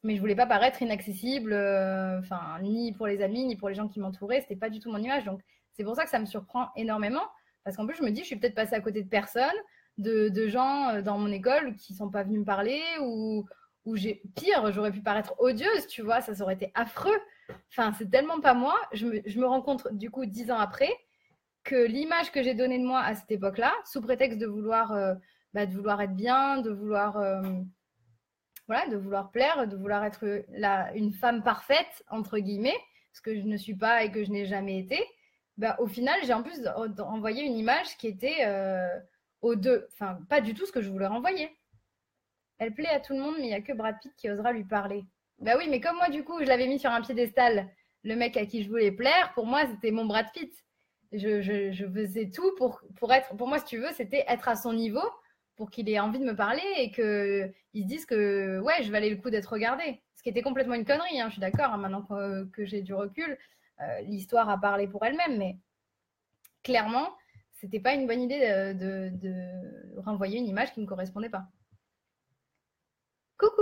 Mais je voulais pas paraître inaccessible, enfin, ni pour les amis, ni pour les gens qui m'entouraient. C'était pas du tout mon image. Donc, c'est pour ça que ça me surprend énormément. Parce qu'en plus, je me dis, je suis peut-être passée à côté de personnes, de gens dans mon école qui sont pas venus me parler ou pire, j'aurais pu paraître odieuse, tu vois, ça aurait été affreux. Enfin, c'est tellement pas moi. Je me rends compte, du coup, 10 ans après, que l'image que j'ai donnée de moi à cette époque-là, sous prétexte de vouloir être bien, voilà, de vouloir plaire, de vouloir être une femme parfaite, entre guillemets, ce que je ne suis pas et que je n'ai jamais été, bah, au final, j'ai en plus envoyé une image qui était enfin, pas du tout ce que je voulais renvoyer. Elle plaît à tout le monde, mais il n'y a que Brad Pitt qui osera lui parler. Bah oui, mais comme moi, du coup, je l'avais mis sur un piédestal, le mec à qui je voulais plaire, pour moi, c'était mon Brad Pitt. Je faisais tout pour être. Pour moi, si tu veux, c'était être à son niveau pour qu'il ait envie de me parler et qu'il se dise que ouais, je valais le coup d'être regardée. Ce qui était complètement une connerie, hein, je suis d'accord, hein, maintenant que j'ai du recul, l'histoire a parlé pour elle-même, mais clairement, c'était pas une bonne idée de renvoyer une image qui ne me correspondait pas. Coucou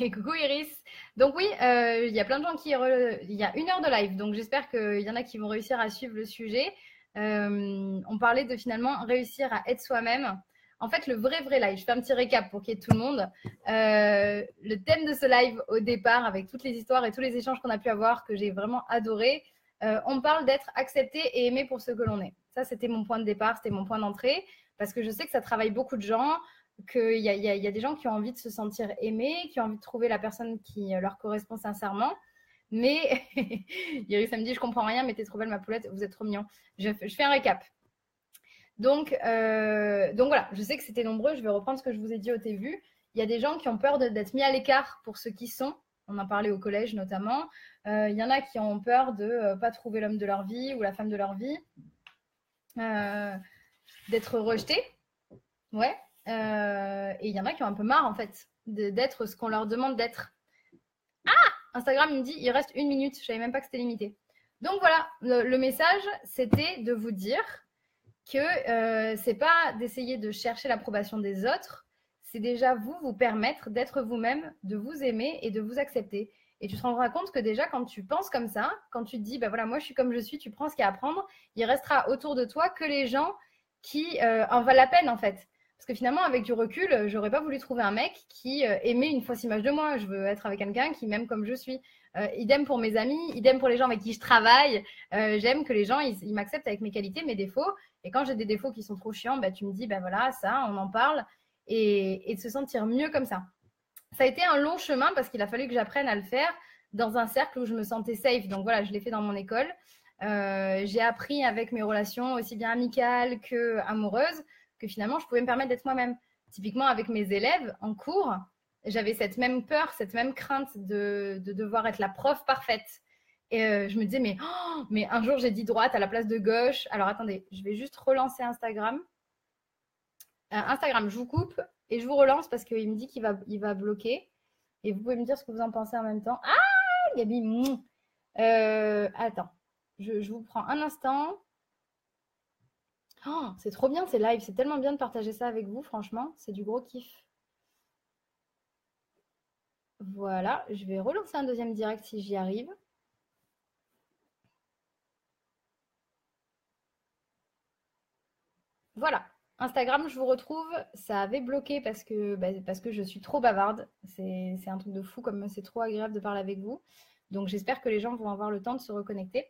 et coucou Iris. Donc oui, il y a plein de gens il y a 1 heure de live, donc j'espère qu'il y en a qui vont réussir à suivre le sujet. On parlait de finalement réussir à être soi-même. En fait, le vrai live, je fais un petit récap pour qu'il y ait tout le monde. Le thème de ce live au départ, avec toutes les histoires et tous les échanges qu'on a pu avoir, que j'ai vraiment adoré, on parle d'être accepté et aimé pour ce que l'on est. Ça, c'était mon point de départ, c'était mon point d'entrée, parce que je sais que ça travaille beaucoup de gens, qu'il y a des gens qui ont envie de se sentir aimés, qui ont envie de trouver la personne qui leur correspond sincèrement. Mais Iris, ça me dit, je comprends rien, mais t'es trop belle ma poulette, vous êtes trop mignon. Je fais un récap. Donc voilà, je sais que c'était nombreux, je vais reprendre ce que je vous ai dit au début. Il y a des gens qui ont peur d'être mis à l'écart pour ceux qui sont, On en parlait au collège notamment. Il y en a qui ont peur de ne pas trouver l'homme de leur vie ou la femme de leur vie, d'être rejetés. Ouais. Et il y en a qui ont un peu marre, en fait, d'être ce qu'on leur demande d'être. Instagram, il me dit, il reste 1 minute. Je savais même pas que c'était limité. Donc voilà, le message, c'était de vous dire que c'est pas d'essayer de chercher l'approbation des autres, c'est déjà vous permettre d'être vous-même, de vous aimer et de vous accepter. Et tu te rendras compte que déjà, quand tu penses comme ça, quand tu te dis, bah voilà, moi je suis comme je suis, tu prends ce qu'il y a à prendre, il restera autour de toi que les gens qui en valent la peine, en fait. Parce que finalement, avec du recul, j'aurais pas voulu trouver un mec qui aimait une fausse image de moi. Je veux être avec quelqu'un qui m'aime comme je suis. Idem pour mes amis, idem pour les gens avec qui je travaille. J'aime que les gens, ils m'acceptent avec mes qualités, mes défauts. Et quand j'ai des défauts qui sont trop chiants, bah, tu me dis, bah voilà, ça, on en parle. Et de se sentir mieux comme ça. Ça a été un long chemin parce qu'il a fallu que j'apprenne à le faire dans un cercle où je me sentais safe. Donc voilà, je l'ai fait dans mon école. J'ai appris avec mes relations aussi bien amicales que amoureuses que finalement, je pouvais me permettre d'être moi-même. Typiquement, avec mes élèves en cours, j'avais cette même peur, cette même crainte de devoir être la prof parfaite. Et je me disais, mais un jour, j'ai dit droite à la place de gauche. Alors, attendez, je vais juste relancer Instagram. Instagram, je vous coupe et je vous relance parce qu'il me dit qu'il va bloquer. Et vous pouvez me dire ce que vous en pensez en même temps. Ah, Gabi, attends, je vous prends un instant. Oh, c'est trop bien ces lives, c'est tellement bien de partager ça avec vous, franchement, c'est du gros kiff. Voilà, je vais relancer un deuxième direct si j'y arrive. Voilà, Instagram, je vous retrouve. Ça avait bloqué parce que je suis trop bavarde. C'est un truc de fou comme c'est trop agréable de parler avec vous. Donc j'espère que les gens vont avoir le temps de se reconnecter.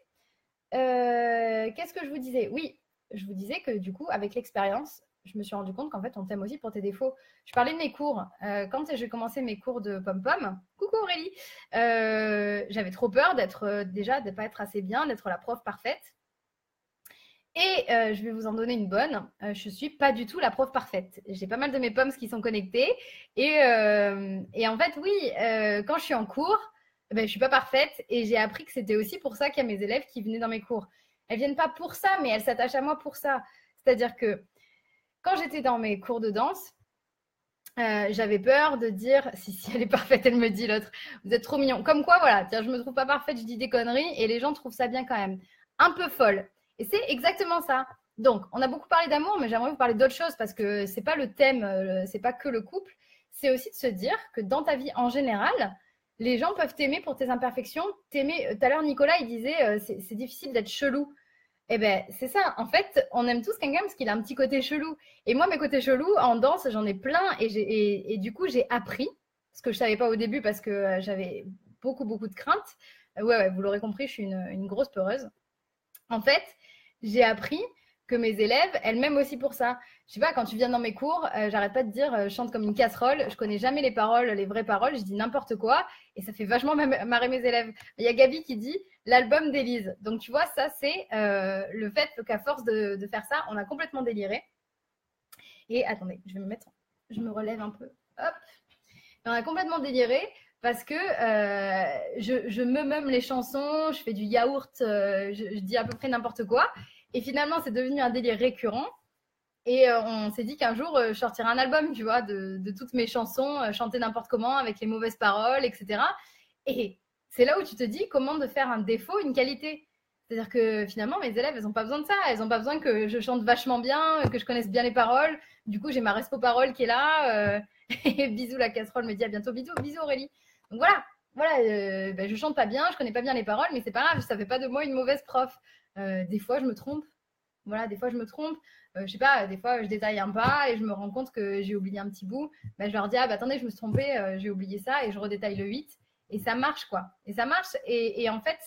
Qu'est-ce que je vous disais? Oui, je vous disais que du coup, avec l'expérience, je me suis rendu compte qu'en fait, on t'aime aussi pour tes défauts. Je parlais de mes cours. Quand j'ai commencé mes cours de pom-pom, coucou Aurélie, j'avais trop peur d'être déjà, de ne pas être assez bien, d'être la prof parfaite. Et je vais vous en donner une bonne. Je ne suis pas du tout la prof parfaite. J'ai pas mal de mes poms qui sont connectés. Et en fait, oui, quand je suis en cours, ben, je ne suis pas parfaite. Et j'ai appris que c'était aussi pour ça qu'il y a mes élèves qui venaient dans mes cours. Elles ne viennent pas pour ça, mais elles s'attachent à moi pour ça. C'est-à-dire que quand j'étais dans mes cours de danse, j'avais peur de dire, si elle est parfaite, elle me dit l'autre, vous êtes trop mignon. Comme quoi, voilà, tiens, je me trouve pas parfaite, je dis des conneries et les gens trouvent ça bien quand même. Un peu folle. Et c'est exactement ça. Donc, on a beaucoup parlé d'amour, mais j'aimerais vous parler d'autre chose parce que c'est pas le thème, c'est pas que le couple. C'est aussi de se dire que dans ta vie en général, les gens peuvent t'aimer pour tes imperfections. T'aimer. Tout à l'heure, Nicolas, il disait, c'est difficile d'être chelou. Eh ben, c'est ça. En fait, on aime tous quelqu'un parce qu'il a un petit côté chelou. Et moi, mes côtés chelous, en danse, j'en ai plein. Et du coup, j'ai appris, ce que je savais pas au début parce que j'avais beaucoup, beaucoup de craintes. Ouais, vous l'aurez compris, je suis une grosse peureuse. En fait, j'ai appris que mes élèves, elles m'aiment aussi pour ça. Je sais pas, quand tu viens dans mes cours, j'arrête pas de dire chante comme une casserole. Je connais jamais les paroles, les vraies paroles. Je dis n'importe quoi et ça fait vachement marrer mes élèves. Il y a Gabi qui dit l'album d'Élise. Donc tu vois, ça c'est le fait qu'à force de faire ça, on a complètement déliré. Et attendez, je me relève un peu. Hop. Et on a complètement déliré parce que je me meume les chansons, je fais du yaourt, je dis à peu près n'importe quoi. Et finalement, c'est devenu un délire récurrent. Et on s'est dit qu'un jour, je sortirais un album, tu vois, de toutes mes chansons, chanter n'importe comment, avec les mauvaises paroles, etc. Et c'est là où tu te dis comment de faire un défaut une qualité. C'est-à-dire que finalement, mes élèves, elles n'ont pas besoin de ça. Elles n'ont pas besoin que je chante vachement bien, que je connaisse bien les paroles. Du coup, j'ai ma respo parole qui est là. Et bisous, la casserole me dit à bientôt. Bisous Aurélie. Donc voilà, je chante pas bien, je connais pas bien les paroles, mais c'est pas grave, ça fait pas de moi une mauvaise prof. Des fois, je me trompe. Voilà, des fois, je me trompe. Je sais pas, des fois, je détaille un pas et je me rends compte que j'ai oublié un petit bout. Je leur dis, attendez, je me suis trompée, j'ai oublié ça et je redétaille le 8. Et ça marche, quoi. Et ça marche. Et en fait,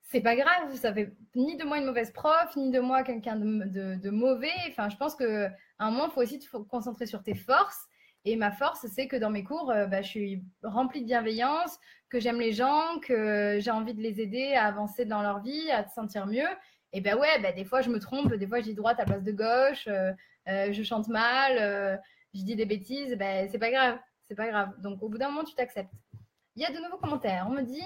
c'est pas grave. Ça fait ni de moi une mauvaise prof, ni de moi quelqu'un de mauvais. Enfin, je pense qu'à un moment, il faut aussi te concentrer sur tes forces. Et ma force, c'est que dans mes cours, je suis remplie de bienveillance, que j'aime les gens, que j'ai envie de les aider à avancer dans leur vie, à se sentir mieux. Et des fois, je me trompe. Des fois, je dis droite à la place de gauche. Je chante mal. Je dis des bêtises. C'est pas grave. C'est pas grave. Donc, au bout d'un moment, tu t'acceptes. Il y a de nouveaux commentaires. On me dit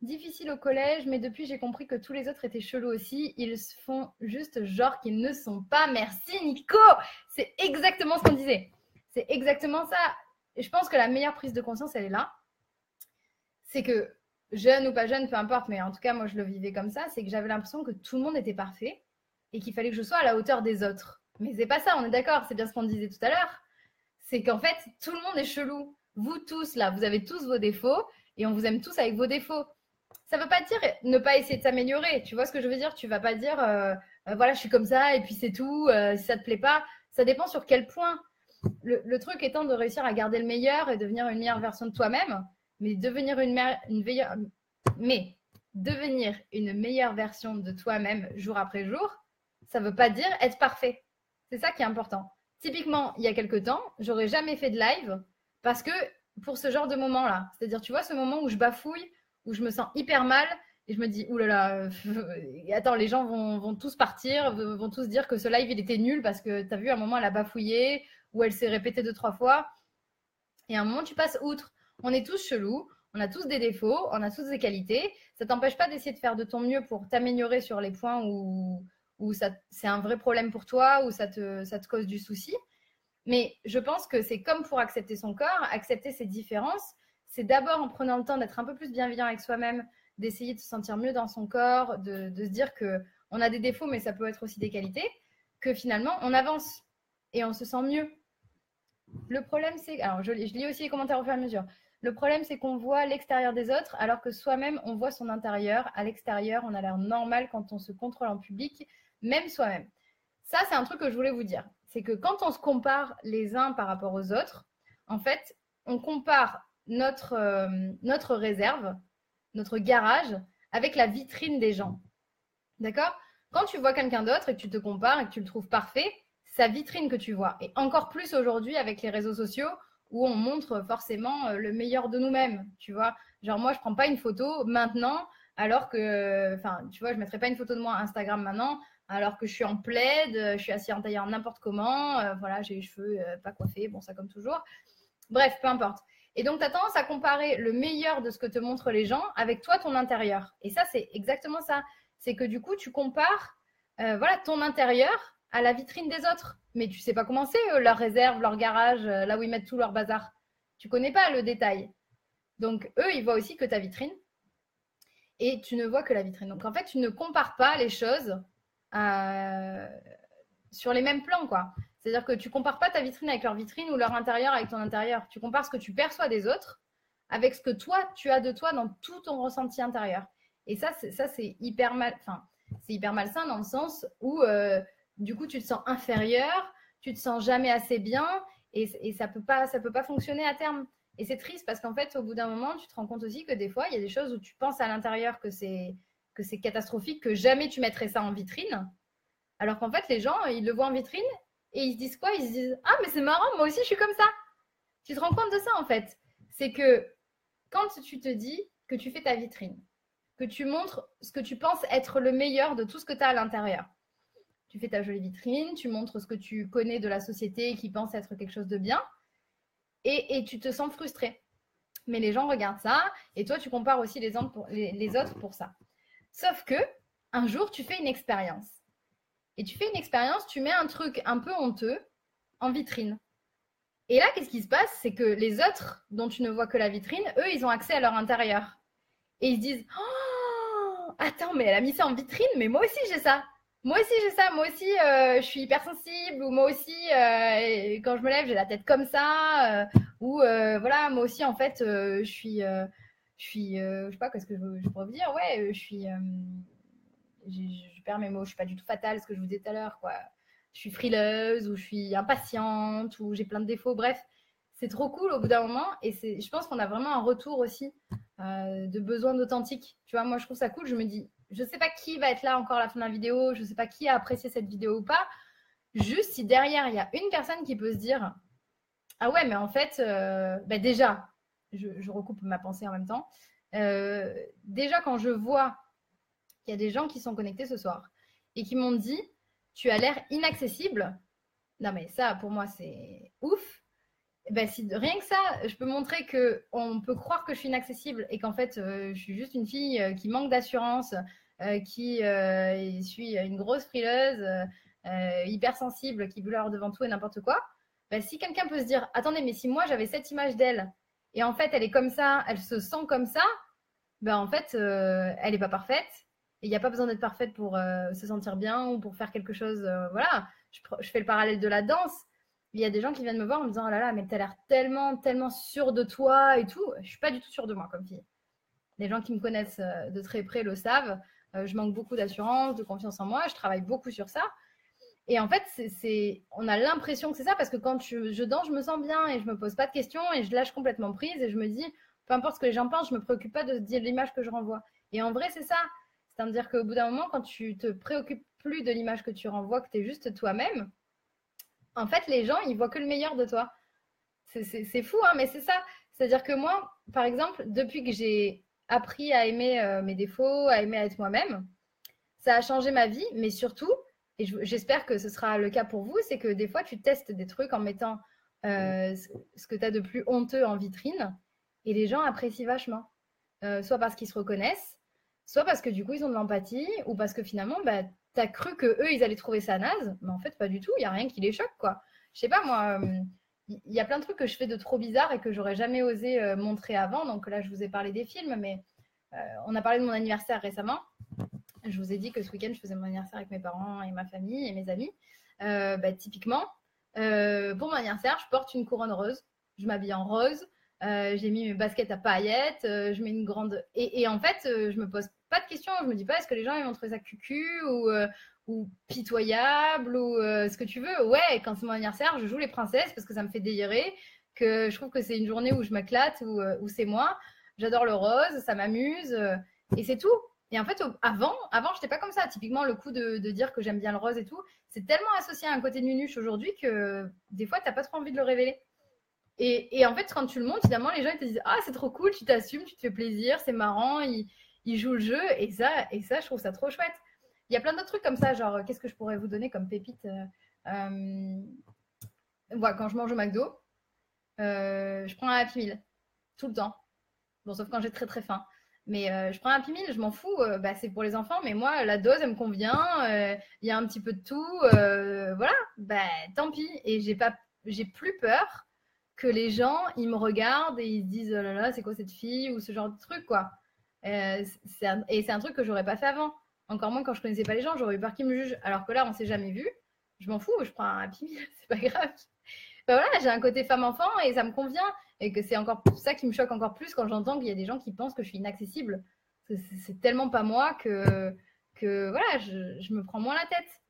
difficile au collège, mais depuis j'ai compris que tous les autres étaient chelous aussi. Ils font juste genre qu'ils ne sont pas. Merci Nico. C'est exactement ce qu'on disait. C'est exactement ça. Et je pense que la meilleure prise de conscience, elle est là. C'est que jeune ou pas jeune, peu importe, mais en tout cas moi je le vivais comme ça, c'est que j'avais l'impression que tout le monde était parfait et qu'il fallait que je sois à la hauteur des autres. Mais c'est pas ça, on est d'accord, c'est bien ce qu'on disait tout à l'heure. C'est qu'en fait, tout le monde est chelou. Vous tous là, vous avez tous vos défauts et on vous aime tous avec vos défauts. Ça veut pas dire ne pas essayer de s'améliorer. Tu vois ce que je veux dire? Tu vas pas dire voilà, je suis comme ça et puis c'est tout. Si ça te plaît pas, ça dépend sur quel point. Le truc étant de réussir à garder le meilleur et devenir une meilleure version de toi-même, mais devenir devenir une meilleure version de toi-même jour après jour, ça veut pas dire être parfait. C'est ça qui est important. Typiquement, il y a quelques temps, j'aurais jamais fait de live parce que pour ce genre de moment-là, c'est-à-dire, tu vois, ce moment où je bafouille, où je me sens hyper mal et je me dis, oulala, attends, les gens vont tous partir, vont tous dire que ce live, il était nul parce que tu as vu, à un moment, elle a bafouillé ou elle s'est répétée 2-3 fois. Et à un moment, tu passes outre. On est tous chelous, on a tous des défauts, on a tous des qualités. Ça t'empêche pas d'essayer de faire de ton mieux pour t'améliorer sur les points où c'est un vrai problème pour toi, où ça te cause du souci. Mais je pense que c'est comme pour accepter son corps, accepter ses différences. C'est d'abord en prenant le temps d'être un peu plus bienveillant avec soi-même, d'essayer de se sentir mieux dans son corps, de se dire qu'on a des défauts, mais ça peut être aussi des qualités, que finalement, on avance et on se sent mieux. Le problème, c'est... Alors, je lis aussi les commentaires au fur et à mesure. Le problème, c'est qu'on voit l'extérieur des autres, alors que soi-même, on voit son intérieur. À l'extérieur, on a l'air normal quand on se contrôle en public, même soi-même. Ça, c'est un truc que je voulais vous dire. C'est que quand on se compare les uns par rapport aux autres, en fait, on compare notre réserve, notre garage, avec la vitrine des gens. D'accord? Quand tu vois quelqu'un d'autre et que tu te compares et que tu le trouves parfait, c'est sa vitrine que tu vois. Et encore plus aujourd'hui avec les réseaux sociaux où on montre forcément le meilleur de nous-mêmes. Tu vois? Genre, moi, je prends pas une photo maintenant alors que, enfin, tu vois, je mettrais pas une photo de moi à Instagram maintenant alors que je suis en plaid, je suis assise en tailleur n'importe comment, voilà, j'ai les cheveux pas coiffés, bon, ça comme toujours. Bref, peu importe. Et donc, tu as tendance à comparer le meilleur de ce que te montrent les gens avec toi, ton intérieur. Et ça, c'est exactement ça. C'est que du coup, tu compares voilà, ton intérieur à la vitrine des autres. Mais tu sais pas comment c'est, leur réserve, leur garage, là où ils mettent tout leur bazar. Tu connais pas le détail. Donc, eux, ils voient aussi que ta vitrine. Et tu ne vois que la vitrine. Donc, en fait, tu ne compares pas les choses sur les mêmes plans, quoi. C'est-à-dire que tu compares pas ta vitrine avec leur vitrine ou leur intérieur avec ton intérieur. Tu compares ce que tu perçois des autres avec ce que toi, tu as de toi dans tout ton ressenti intérieur. Et ça, c'est hyper mal, enfin, c'est hyper malsain dans le sens où, du coup, tu te sens inférieur, tu te sens jamais assez bien et ça peut pas fonctionner à terme. Et c'est triste parce qu'en fait, au bout d'un moment, tu te rends compte aussi que des fois, il y a des choses où tu penses à l'intérieur que c'est catastrophique, que jamais tu mettrais ça en vitrine. Alors qu'en fait, les gens, ils le voient en vitrine et ils se disent quoi? Ils se disent ah, mais c'est marrant, moi aussi je suis comme ça. Tu te rends compte de ça en fait? C'est que quand tu te dis que tu fais ta vitrine, que tu montres ce que tu penses être le meilleur de tout ce que tu as à l'intérieur, tu fais ta jolie vitrine, tu montres ce que tu connais de la société qui pense être quelque chose de bien et tu te sens frustré. Mais les gens regardent ça et toi, tu compares aussi les autres pour ça. Sauf que un jour, tu fais une expérience. Et tu fais une expérience, tu mets un truc un peu honteux en vitrine. Et là, qu'est-ce qui se passe? C'est que les autres, dont tu ne vois que la vitrine, eux, ils ont accès à leur intérieur. Et ils se disent oh, attends, mais elle a mis ça en vitrine, mais moi aussi j'ai ça. Moi aussi j'ai ça. Moi aussi je suis hypersensible. Ou moi aussi, quand je me lève, j'ai la tête comme ça. Ou voilà, moi aussi, en fait, je sais pas, qu'est-ce que je pourrais vous dire? Ouais, je perds mes mots, je suis pas du tout fatale, ce que je vous disais tout à l'heure, quoi. Je suis frileuse, ou je suis impatiente, ou j'ai plein de défauts, bref. C'est trop cool au bout d'un moment, et je pense qu'on a vraiment un retour aussi de besoin d'authentique. Tu vois, moi je trouve ça cool, je me dis, je sais pas qui va être là encore à la fin de la vidéo, je sais pas qui a apprécié cette vidéo ou pas, juste si derrière il y a une personne qui peut se dire, ah ouais, mais en fait, bah déjà, je recoupe ma pensée en même temps, déjà quand je vois il y a des gens qui sont connectés ce soir et qui m'ont dit tu as l'air inaccessible. Non, mais ça, pour moi, c'est ouf. Ben, rien que ça, je peux montrer que on peut croire que je suis inaccessible et qu'en fait, je suis juste une fille qui manque d'assurance, qui suis une grosse frileuse, hypersensible, qui pleure devant tout et n'importe quoi. Ben, si quelqu'un peut se dire, attendez, mais si moi j'avais cette image d'elle et en fait elle est comme ça, elle se sent comme ça, ben en fait elle n'est pas parfaite et il n'y a pas besoin d'être parfaite pour se sentir bien ou pour faire quelque chose. Voilà, je fais le parallèle de la danse. Il y a des gens qui viennent me voir en me disant oh là là, mais t'as l'air tellement, tellement sûre de toi et tout. Je suis pas du tout sûre de moi comme fille. Les gens qui me connaissent de très près le savent. Je manque beaucoup d'assurance, de confiance en moi. Je travaille beaucoup sur ça. Et en fait, on a l'impression que c'est ça parce que quand je danse, je me sens bien et je me pose pas de questions et je lâche complètement prise et je me dis, peu importe ce que les gens pensent, je me préoccupe pas de dire l'image que je renvoie. Et en vrai, c'est ça. C'est-à-dire qu'au bout d'un moment, quand tu te préoccupes plus de l'image que tu renvoies, que tu es juste toi-même, en fait, les gens, ils voient que le meilleur de toi. C'est fou, hein, mais c'est ça. C'est-à-dire que moi, par exemple, depuis que j'ai appris à aimer mes défauts, à aimer être moi-même, ça a changé ma vie, mais surtout, et j'espère que ce sera le cas pour vous, c'est que des fois, tu testes des trucs en mettant ce que tu as de plus honteux en vitrine, et les gens apprécient vachement. Soit parce qu'ils se reconnaissent, soit parce que du coup, ils ont de l'empathie, ou parce que finalement, bah, tu as cru que eux ils allaient trouver ça naze, mais en fait, pas du tout, il n'y a rien qui les choque, quoi. Je sais pas, moi, il y a plein de trucs que je fais de trop bizarre et que j'aurais jamais osé montrer avant. Donc là, je vous ai parlé des films, mais on a parlé de mon anniversaire récemment. Je vous ai dit que ce week-end, je faisais mon anniversaire avec mes parents et ma famille et mes amis. Bah, typiquement, pour mon anniversaire, je porte une couronne rose. Je m'habille en rose. J'ai mis mes baskets à paillettes. Je mets une grande. Et en fait, je me pose pas de questions. Je me dis pas est-ce que les gens ils vont trouver ça cucu ou pitoyable ou ce que tu veux. Ouais, quand c'est mon anniversaire, je joue les princesses parce que ça me fait délirer. Que je trouve que c'est une journée où je m'éclate, où c'est moi. J'adore le rose, ça m'amuse. Et c'est tout. Et en fait, avant, j'étais pas comme ça. Typiquement, le coup de dire que j'aime bien le rose et tout, c'est tellement associé à un côté nunuche aujourd'hui que des fois, t'as pas trop envie de le révéler. Et en fait, quand tu le montres, finalement, les gens ils te disent ah c'est trop cool, tu t'assumes, tu te fais plaisir, c'est marrant, ils jouent le jeu et ça, je trouve ça trop chouette. Il y a plein d'autres trucs comme ça, genre qu'est-ce que je pourrais vous donner comme pépite voilà, quand je mange au McDo, je prends un Happy Meal tout le temps. Bon, sauf quand j'ai très très faim. Mais je prends un Happy Meal, je m'en fous, bah, c'est pour les enfants, mais moi, la dose, elle me convient, il y a un petit peu de tout, voilà, bah, tant pis. Et j'ai plus peur que les gens, ils me regardent et ils se disent, oh là là, c'est quoi cette fille, ou ce genre de truc, quoi. Et c'est un truc que j'aurais pas fait avant. Encore moins quand je connaissais pas les gens, j'aurais eu peur qu'ils me jugent. Alors que là, on s'est jamais vu, je m'en fous, je prends un Happy Meal, c'est pas grave. Bah voilà, j'ai un côté femme-enfant et ça me convient. Et que c'est encore ça qui me choque encore plus quand j'entends qu'il y a des gens qui pensent que je suis inaccessible. C'est tellement pas moi que voilà, je me prends moins la tête.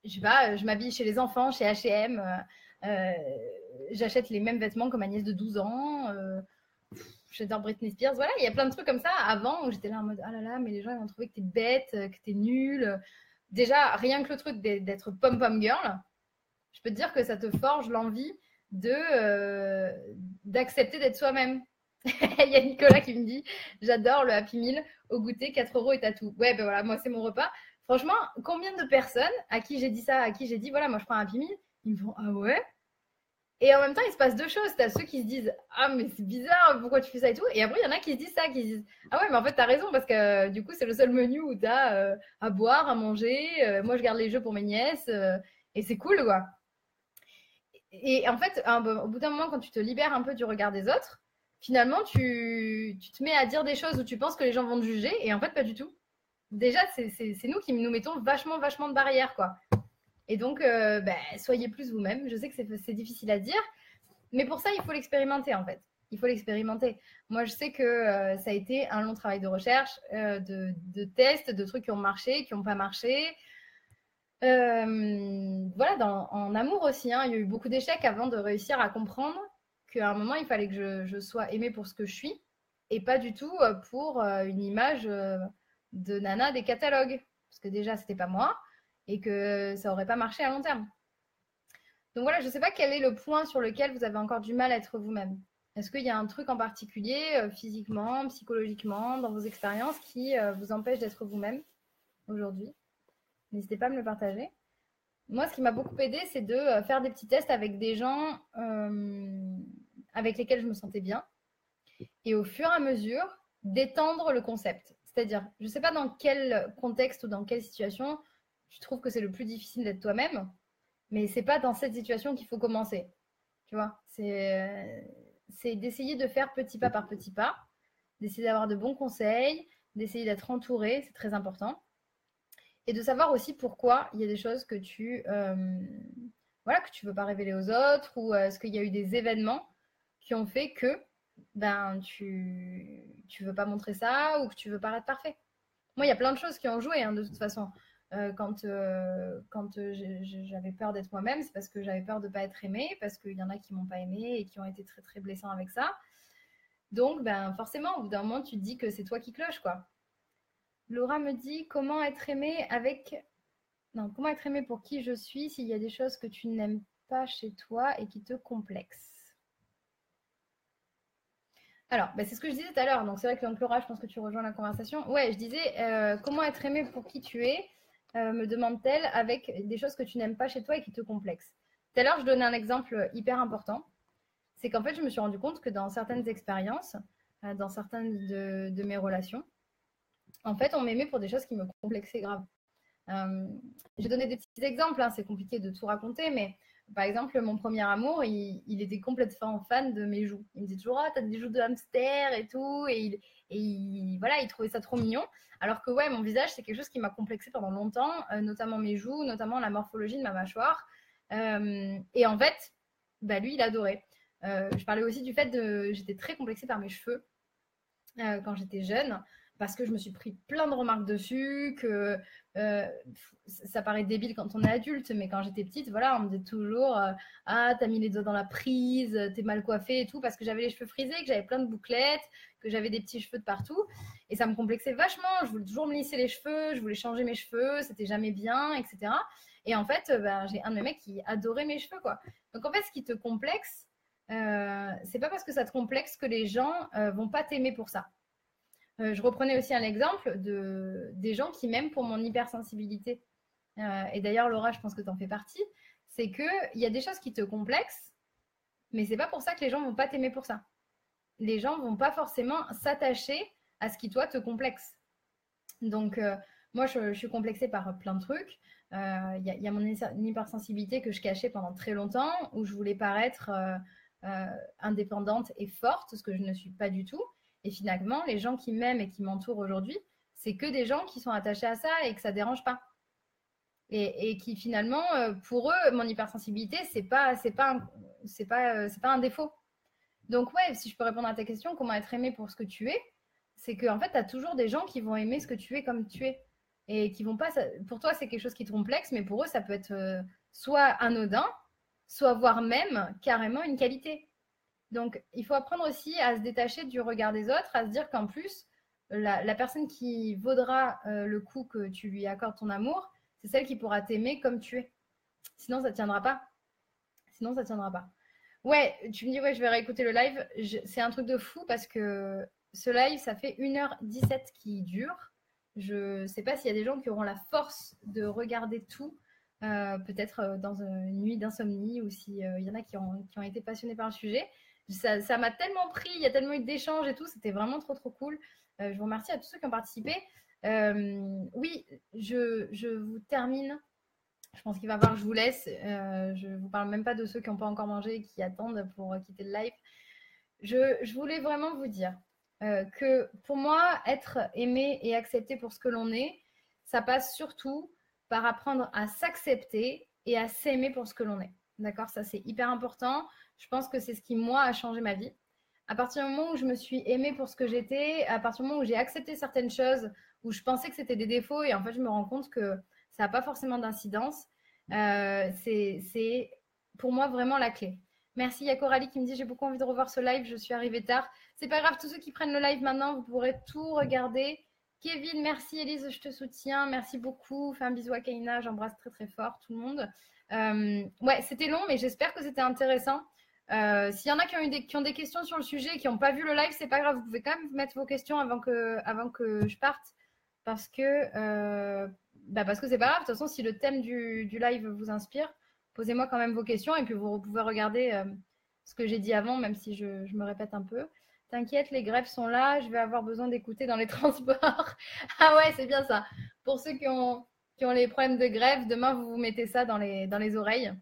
Je m'habille chez les enfants, chez H&M. J'achète les mêmes vêtements que ma nièce de 12 ans. J'adore Britney Spears. Voilà, il y a plein de trucs comme ça avant où j'étais là en mode ah là là, mais les gens ils vont trouver que t'es bête, que t'es nulle. Déjà, rien que le truc d'être pom-pom girl, je peux te dire que ça te forge l'envie d'accepter d'être soi-même. Il y a Nicolas qui me dit j'adore le Happy Meal au goûter, 4 euros et t'as tout. Ouais, ben voilà, moi c'est mon repas. Franchement, combien de personnes à qui j'ai dit ça, à qui j'ai dit voilà, moi je prends un Happy Meal, ils me font ah ouais. Et en même temps, il se passe deux choses. T'as ceux qui se disent ah mais c'est bizarre, pourquoi tu fais ça et tout. Et après, il y en a qui se disent ça, qui se disent ah ouais, mais en fait t'as raison parce que du coup c'est le seul menu où t'as à boire, à manger. Moi je garde les jeux pour mes nièces et c'est cool quoi. Et en fait, au bout d'un moment, quand tu te libères un peu du regard des autres, finalement, tu te mets à dire des choses où tu penses que les gens vont te juger, et en fait, pas du tout. Déjà, c'est nous qui nous mettons vachement, vachement de barrières, quoi. Et donc, bah, soyez plus vous-même. Je sais que c'est difficile à dire, mais pour ça, il faut l'expérimenter, en fait. Il faut l'expérimenter. Moi, je sais que ça a été un long travail de recherche, de tests, de trucs qui ont marché, qui n'ont pas marché. Voilà, en amour aussi, hein, il y a eu beaucoup d'échecs avant de réussir à comprendre qu'à un moment, il fallait que je sois aimée pour ce que je suis et pas du tout pour une image de nana des catalogues. Parce que déjà, c'était pas moi et que ça aurait pas marché à long terme. Donc voilà, je sais pas quel est le point sur lequel vous avez encore du mal à être vous-même. Est-ce qu'il y a un truc en particulier, physiquement, psychologiquement, dans vos expériences qui vous empêche d'être vous-même aujourd'hui? N'hésitez pas à me le partager. moi, ce qui m'a beaucoup aidé, c'est de faire des petits tests avec des gens avec lesquels je me sentais bien. Et au fur et à mesure, d'étendre le concept. C'est-à-dire, je ne sais pas dans quel contexte ou dans quelle situation tu trouves que c'est le plus difficile d'être toi-même, mais c'est pas dans cette situation qu'il faut commencer. Tu vois, c'est d'essayer de faire petit pas par petit pas, d'essayer d'avoir de bons conseils, d'essayer d'être entouré, c'est très important. Et de savoir aussi pourquoi il y a des choses que voilà, que tu veux pas révéler aux autres, ou est-ce qu'il y a eu des événements qui ont fait que ben tu veux pas montrer ça ou que tu veux paraître parfait. Moi, il y a plein de choses qui ont joué hein, de toute façon. Quand j'avais peur d'être moi-même, c'est parce que j'avais peur de ne pas être aimée, parce qu'il y en a qui m'ont pas aimée et qui ont été très très blessants avec ça. Donc, ben forcément, au bout d'un moment, tu te dis que c'est toi qui cloche, quoi. Laura me dit comment être aimée avec. Non, comment être aimée pour qui je suis s'il y a des choses que tu n'aimes pas chez toi et qui te complexent. Alors, bah, c'est ce que je disais tout à l'heure. Donc, c'est vrai que donc, Laura, je pense que tu rejoins la conversation. Ouais, je disais comment être aimée pour qui tu es, me demande-t-elle, avec des choses que tu n'aimes pas chez toi et qui te complexent. Tout à l'heure, je donnais un exemple hyper important. C'est qu'en fait, je me suis rendu compte que dans certaines expériences, dans certaines de mes relations, en fait, on m'aimait pour des choses qui me complexaient grave. Je vais donner des petits exemples, hein, c'est compliqué de tout raconter, mais par exemple, mon premier amour, il était complètement fan de mes joues. Il me disait toujours, ah, t'as des joues de hamster et tout, voilà, il trouvait ça trop mignon. Alors que ouais, mon visage, c'est quelque chose qui m'a complexé pendant longtemps, notamment mes joues, notamment la morphologie de ma mâchoire. Et en fait, bah, lui, il adorait. Je parlais aussi du fait j'étais très complexée par mes cheveux quand j'étais jeune, parce que je me suis pris plein de remarques dessus, que ça paraît débile quand on est adulte, mais quand j'étais petite, voilà, on me disait toujours ah, t'as mis les doigts dans la prise, t'es mal coiffée et tout, parce que j'avais les cheveux frisés, que j'avais plein de bouclettes, que j'avais des petits cheveux de partout, et ça me complexait vachement. Je voulais toujours me lisser les cheveux, je voulais changer mes cheveux, c'était jamais bien, etc. Et en fait, ben, j'ai un de mes mecs qui adorait mes cheveux, quoi. Donc en fait, ce qui te complexe, c'est pas parce que ça te complexe que les gens vont pas t'aimer pour ça. Je reprenais aussi un exemple des gens qui m'aiment pour mon hypersensibilité. Et d'ailleurs, Laura, je pense que tu en fais partie. C'est qu'il y a des choses qui te complexent, mais c'est pas pour ça que les gens vont pas t'aimer pour ça. Les gens vont pas forcément s'attacher à ce qui, toi, te complexe. Donc, moi, je suis complexée par plein de trucs. Il y a mon hypersensibilité que je cachais pendant très longtemps, où je voulais paraître indépendante et forte, ce que je ne suis pas du tout. Et finalement, les gens qui m'aiment et qui m'entourent aujourd'hui, c'est que des gens qui sont attachés à ça et que ça ne dérange pas. Et qui finalement, pour eux, mon hypersensibilité, c'est pas un défaut. Donc ouais, si je peux répondre à ta question, comment être aimé pour ce que tu es, c'est qu'en fait, tu as toujours des gens qui vont aimer ce que tu es comme tu es. Et qui vont pas. Pour toi, c'est quelque chose qui te complexe, mais pour eux, ça peut être soit anodin, soit voire même carrément une qualité. Donc, il faut apprendre aussi à se détacher du regard des autres, à se dire qu'en plus, la personne qui vaudra le coup que tu lui accordes ton amour, c'est celle qui pourra t'aimer comme tu es. Sinon, ça ne tiendra pas. Sinon, ça ne tiendra pas. Ouais, tu me dis, ouais, je vais réécouter le live. C'est un truc de fou parce que ce live, ça fait 1h17 qui dure. Je ne sais pas s'il y a des gens qui auront la force de regarder tout, peut-être dans une nuit d'insomnie, ou s'il y en a qui ont été passionnés par le sujet. Ça m'a tellement pris, il y a tellement eu d'échanges et tout, c'était vraiment trop trop cool. Je vous remercie à tous ceux qui ont participé. Oui, je vous termine. Je pense qu'il va falloir que je vous laisse. Je ne vous parle même pas de ceux qui n'ont pas encore mangé et qui attendent pour quitter le live. Je voulais vraiment vous dire que pour moi, être aimé et accepté pour ce que l'on est, ça passe surtout par apprendre à s'accepter et à s'aimer pour ce que l'on est. D'accord? Ça, c'est hyper important. Je pense que c'est ce qui, moi, a changé ma vie. À partir du moment où je me suis aimée pour ce que j'étais, à partir du moment où j'ai accepté certaines choses, où je pensais que c'était des défauts, et en fait, je me rends compte que ça n'a pas forcément d'incidence, c'est pour moi vraiment la clé. Merci, il y a Coralie qui me dit j'ai beaucoup envie de revoir ce live, je suis arrivée tard. C'est pas grave, tous ceux qui prennent le live maintenant, vous pourrez tout regarder. Kevin, merci Elise, je te soutiens, merci beaucoup. Fais un bisou à Kaina, j'embrasse très très fort tout le monde. Ouais, c'était long, mais j'espère que c'était intéressant. S'il y en a qui ont des questions sur le sujet, qui n'ont pas vu le live, c'est pas grave, vous pouvez quand même mettre vos questions avant que je parte, parce que parce que c'est pas grave. De toute façon, si le thème du live vous inspire, posez-moi quand même vos questions et puis vous pouvez regarder ce que j'ai dit avant, même si je me répète un peu. T'inquiète, les greffes sont là, je vais avoir besoin d'écouter dans les transports. Ah ouais, c'est bien ça. Pour ceux qui ont les problèmes de greffe, demain vous vous mettez ça dans les oreilles.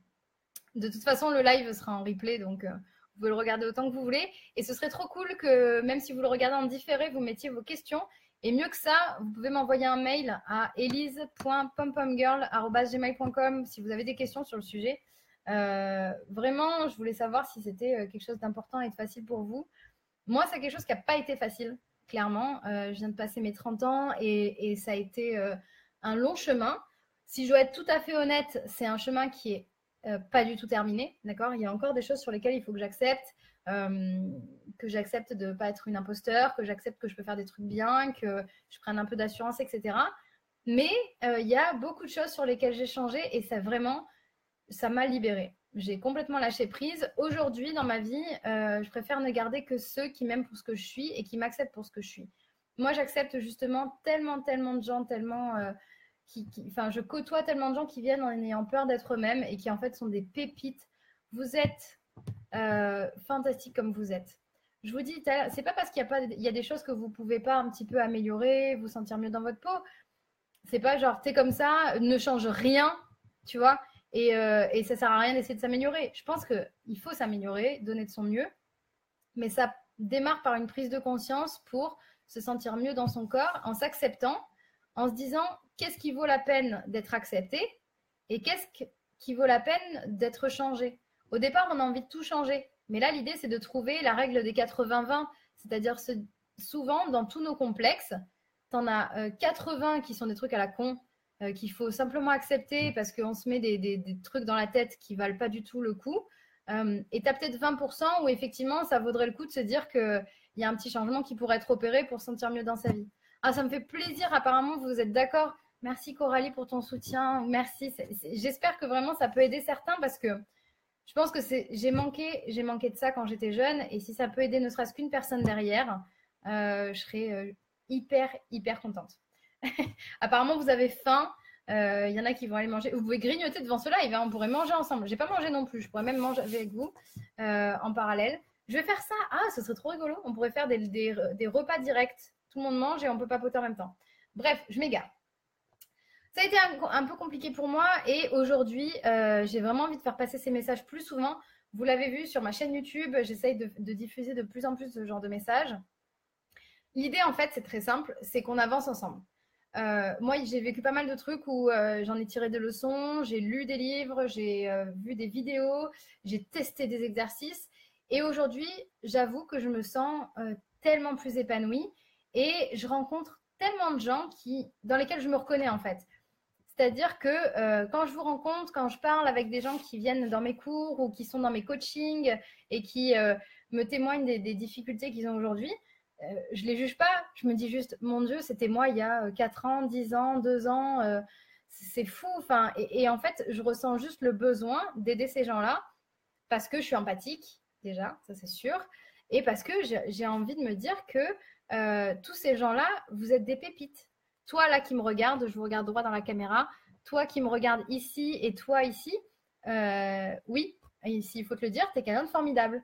De toute façon, le live sera en replay, donc vous pouvez le regarder autant que vous voulez. Et ce serait trop cool que, même si vous le regardez en différé, vous mettiez vos questions. Et mieux que ça, vous pouvez m'envoyer un mail à elise.pompomgirl@gmail.com si vous avez des questions sur le sujet. Vraiment, je voulais savoir si c'était quelque chose d'important et de facile pour vous. Moi, c'est quelque chose qui n'a pas été facile, clairement. Je viens de passer mes 30 ans et ça a été un long chemin. Si je dois être tout à fait honnête, c'est un chemin qui est pas du tout terminé, d'accord? Il y a encore des choses sur lesquelles il faut que j'accepte de ne pas être une imposteur, que j'accepte que je peux faire des trucs bien, que je prenne un peu d'assurance, etc. Mais il y a beaucoup de choses sur lesquelles j'ai changé et ça vraiment, ça m'a libérée. J'ai complètement lâché prise. Aujourd'hui, dans ma vie, je préfère ne garder que ceux qui m'aiment pour ce que je suis et qui m'acceptent pour ce que je suis. Moi, j'accepte justement tellement de gens, tellement... je côtoie tellement de gens qui viennent en ayant peur d'être eux-mêmes et qui en fait sont des pépites. Vous êtes fantastiques comme vous êtes. Je vous dis, c'est pas parce qu'il y a des choses que vous pouvez pas un petit peu améliorer, vous sentir mieux dans votre peau. C'est pas genre, t'es comme ça, ne change rien, tu vois. Et ça sert à rien d'essayer de s'améliorer. Je pense qu'il faut s'améliorer, donner de son mieux, mais ça démarre par une prise de conscience pour se sentir mieux dans son corps, en s'acceptant, en se disant qu'est-ce qui vaut la peine d'être accepté et qu'est-ce qui vaut la peine d'être changé. Au départ, on a envie de tout changer, mais là, l'idée, c'est de trouver la règle des 80-20, c'est-à-dire souvent, dans tous nos complexes, t'en as 80 qui sont des trucs à la con, qu'il faut simplement accepter parce qu'on se met des trucs dans la tête qui valent pas du tout le coup. Et tu as peut-être 20% où effectivement, ça vaudrait le coup de se dire qu'il y a un petit changement qui pourrait être opéré pour se sentir mieux dans sa vie. Ah, ça me fait plaisir, apparemment, vous êtes d'accord. Merci Coralie pour ton soutien. Merci. J'espère que vraiment ça peut aider certains parce que je pense que j'ai manqué de ça quand j'étais jeune. Et si ça peut aider ne serait-ce qu'une personne derrière, je serais hyper contente. Apparemment, vous avez faim. Il y en a qui vont aller manger. Vous pouvez grignoter devant ce live. Hein, on pourrait manger ensemble. J'ai pas mangé non plus. Je pourrais même manger avec vous en parallèle. Je vais faire ça. Ah, ce serait trop rigolo. On pourrait faire des repas directs. Tout le monde mange et on peut papoter en même temps. Bref, je m'égare. Ça a été un peu compliqué pour moi et aujourd'hui, j'ai vraiment envie de faire passer ces messages plus souvent. Vous l'avez vu sur ma chaîne YouTube, j'essaye de diffuser de plus en plus ce genre de messages. L'idée, en fait, c'est très simple, c'est qu'on avance ensemble. Moi, j'ai vécu pas mal de trucs où j'en ai tiré des leçons, j'ai lu des livres, j'ai vu des vidéos, j'ai testé des exercices. Et aujourd'hui, j'avoue que je me sens tellement plus épanouie et je rencontre tellement de gens dans lesquels je me reconnais en fait. C'est-à-dire que quand je vous rencontre, quand je parle avec des gens qui viennent dans mes cours ou qui sont dans mes coachings et qui me témoignent des difficultés qu'ils ont aujourd'hui, je ne les juge pas. Je me dis juste, mon Dieu, c'était moi il y a 4 ans, 10 ans, 2 ans. C'est fou. Enfin, et en fait, je ressens juste le besoin d'aider ces gens-là parce que je suis empathique, déjà, ça c'est sûr. Et parce que j'ai envie de me dire que tous ces gens-là, vous êtes des pépites. Toi, là, qui me regarde, je vous regarde droit dans la caméra. Toi qui me regarde ici et toi ici, oui, ici, il faut te le dire, tu es quelqu'un de formidable.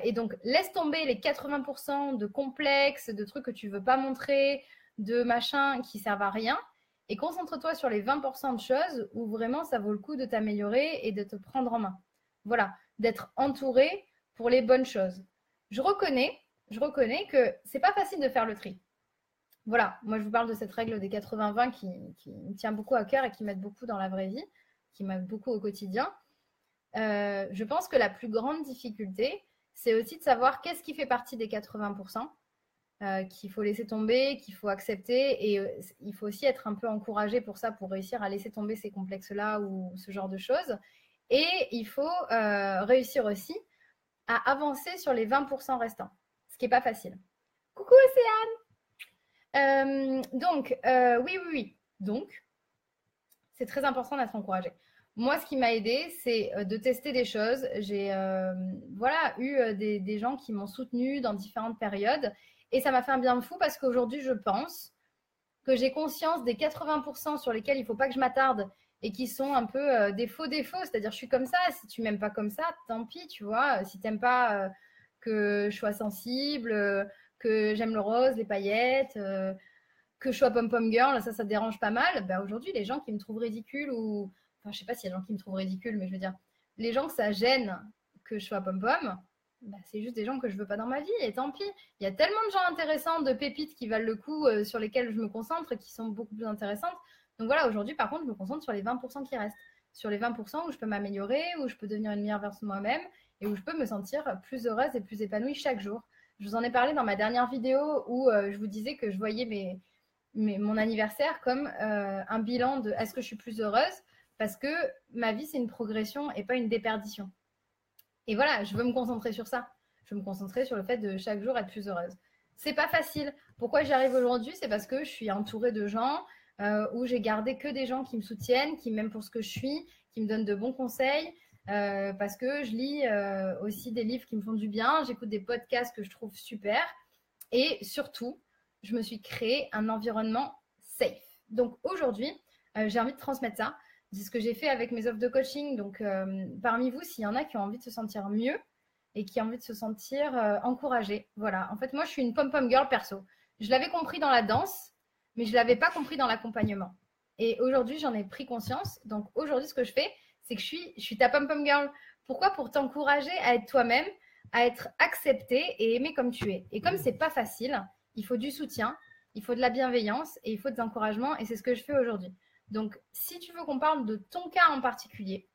Et donc, laisse tomber les 80% de complexes, de trucs que tu ne veux pas montrer, de machins qui servent à rien. Et concentre-toi sur les 20% de choses où vraiment ça vaut le coup de t'améliorer et de te prendre en main. Voilà, d'être entouré pour les bonnes choses. Je reconnais que c'est pas facile de faire le tri. Voilà, moi je vous parle de cette règle des 80-20 qui me tient beaucoup à cœur et qui m'aide beaucoup dans la vraie vie, qui m'aide beaucoup au quotidien. Je pense que la plus grande difficulté, c'est aussi de savoir qu'est-ce qui fait partie des 80%, qu'il faut laisser tomber, qu'il faut accepter. Et il faut aussi être un peu encouragé pour ça, pour réussir à laisser tomber ces complexes-là ou ce genre de choses. Et il faut réussir aussi à avancer sur les 20% restants, ce qui n'est pas facile. Coucou Océane. Oui. Donc, c'est très important d'être encouragé. Moi, ce qui m'a aidé, c'est de tester des choses. J'ai eu des gens qui m'ont soutenue dans différentes périodes. Et ça m'a fait un bien fou parce qu'aujourd'hui, je pense que j'ai conscience des 80% sur lesquels il ne faut pas que je m'attarde et qui sont un peu des faux défauts, c'est-à-dire je suis comme ça, si tu m'aimes pas comme ça, tant pis, tu vois, si tu n'aimes pas que je sois sensible, que j'aime le rose, les paillettes, que je sois pom-pom girl, ça dérange pas mal, bah, aujourd'hui, les gens qui me trouvent ridicule ou... Enfin, je sais pas s'il y a des gens qui me trouvent ridicule, mais je veux dire, les gens que ça gêne que je sois pom-pom, bah, c'est juste des gens que je veux pas dans ma vie, et tant pis. Il y a tellement de gens intéressants, de pépites qui valent le coup, sur lesquels je me concentre, qui sont beaucoup plus intéressantes. Donc voilà, aujourd'hui, par contre, je me concentre sur les 20% qui restent. Sur les 20% où je peux m'améliorer, où je peux devenir une meilleure version de moi-même, et où je peux me sentir plus heureuse et plus épanouie chaque jour. Je vous en ai parlé dans ma dernière vidéo où je vous disais que je voyais mon anniversaire comme un bilan de est-ce que je suis plus heureuse, parce que ma vie, c'est une progression et pas une déperdition. Et voilà, je veux me concentrer sur ça. Je veux me concentrer sur le fait de chaque jour être plus heureuse. C'est pas facile. Pourquoi j'y arrive aujourd'hui? C'est parce que je suis entourée de gens où j'ai gardé que des gens qui me soutiennent, qui m'aiment pour ce que je suis, qui me donnent de bons conseils, parce que je lis aussi des livres qui me font du bien, j'écoute des podcasts que je trouve super, et surtout, je me suis créé un environnement safe. Donc aujourd'hui, j'ai envie de transmettre ça. C'est ce que j'ai fait avec mes offres de coaching. Donc parmi vous, s'il y en a qui ont envie de se sentir mieux et qui ont envie de se sentir encouragés, voilà. En fait, moi, je suis une pom-pom girl perso. Je l'avais compris dans la danse, mais je ne l'avais pas compris dans l'accompagnement. Et aujourd'hui, j'en ai pris conscience. Donc aujourd'hui, ce que je fais, c'est que je suis ta pom-pom girl. Pourquoi? Pour t'encourager à être toi-même, à être accepté et aimé comme tu es. Et comme c'est pas facile, il faut du soutien, il faut de la bienveillance et il faut des encouragements. Et c'est ce que je fais aujourd'hui. Donc, si tu veux qu'on parle de ton cas en particulier,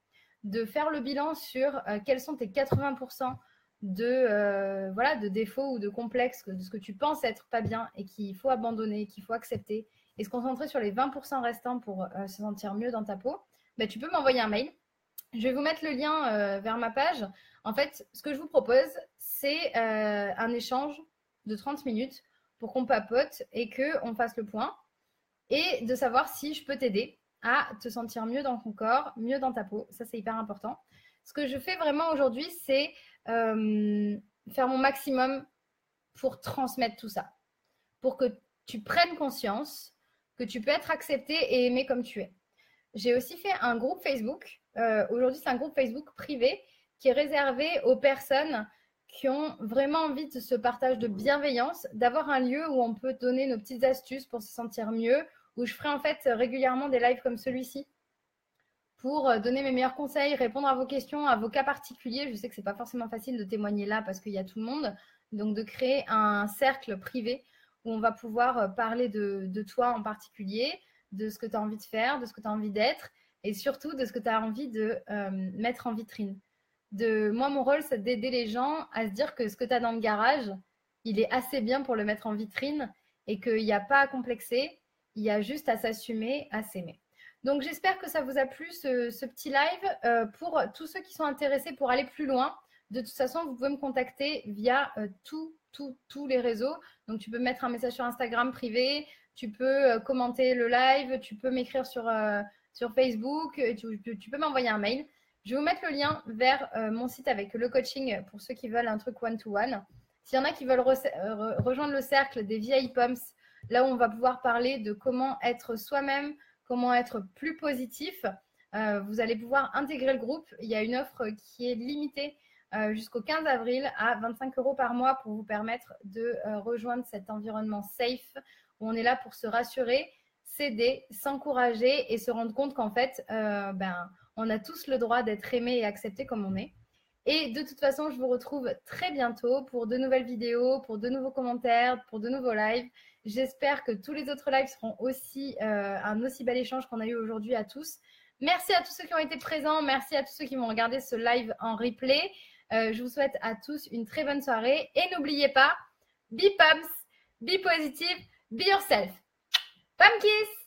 de faire le bilan sur quels sont tes 80% de défauts ou de complexes, de ce que tu penses être pas bien et qu'il faut abandonner, qu'il faut accepter, et se concentrer sur les 20% restants pour se sentir mieux dans ta peau, bah, tu peux m'envoyer un mail. Je vais vous mettre le lien vers ma page. En fait, ce que je vous propose, c'est un échange de 30 minutes pour qu'on papote et qu'on fasse le point et de savoir si je peux t'aider à te sentir mieux dans ton corps, mieux dans ta peau. Ça, c'est hyper important. Ce que je fais vraiment aujourd'hui, c'est faire mon maximum pour transmettre tout ça, pour que tu prennes conscience que tu peux être accepté et aimé comme tu es. J'ai aussi fait un groupe Facebook. Aujourd'hui, c'est un groupe Facebook privé qui est réservé aux personnes qui ont vraiment envie de ce partage de bienveillance, d'avoir un lieu où on peut donner nos petites astuces pour se sentir mieux, où je ferai en fait régulièrement des lives comme celui-ci pour donner mes meilleurs conseils, répondre à vos questions, à vos cas particuliers. Je sais que ce n'est pas forcément facile de témoigner là parce qu'il y a tout le monde. Donc, de créer un cercle privé où on va pouvoir parler de toi en particulier, de ce que tu as envie de faire, de ce que tu as envie d'être et surtout de ce que tu as envie de mettre en vitrine. Moi, mon rôle, c'est d'aider les gens à se dire que ce que tu as dans le garage, il est assez bien pour le mettre en vitrine et qu'il n'y a pas à complexer, il y a juste à s'assumer, à s'aimer. Donc, j'espère que ça vous a plu ce petit live. Pour tous ceux qui sont intéressés pour aller plus loin, de toute façon, vous pouvez me contacter via tous les réseaux. Donc, tu peux mettre un message sur Instagram privé, tu peux commenter le live, tu peux m'écrire sur Facebook, tu peux m'envoyer un mail. Je vais vous mettre le lien vers mon site avec le coaching pour ceux qui veulent un truc one-to-one. S'il y en a qui veulent rejoindre le cercle des VIP-Poms, là où on va pouvoir parler de comment être soi-même, comment être plus positif, vous allez pouvoir intégrer le groupe. Il y a une offre qui est limitée jusqu'au 15 avril à 25 € par mois pour vous permettre de rejoindre cet environnement safe où on est là pour se rassurer, s'aider, s'encourager et se rendre compte qu'en fait, on a tous le droit d'être aimé et accepté comme on est. Et de toute façon, je vous retrouve très bientôt pour de nouvelles vidéos, pour de nouveaux commentaires, pour de nouveaux lives. J'espère que tous les autres lives seront aussi un aussi bel échange qu'on a eu aujourd'hui à tous. Merci à tous ceux qui ont été présents. Merci à tous ceux qui vont regarder ce live en replay. Je vous souhaite à tous une très bonne soirée. Et n'oubliez pas, be pumps, be positive, be yourself. Pump kiss!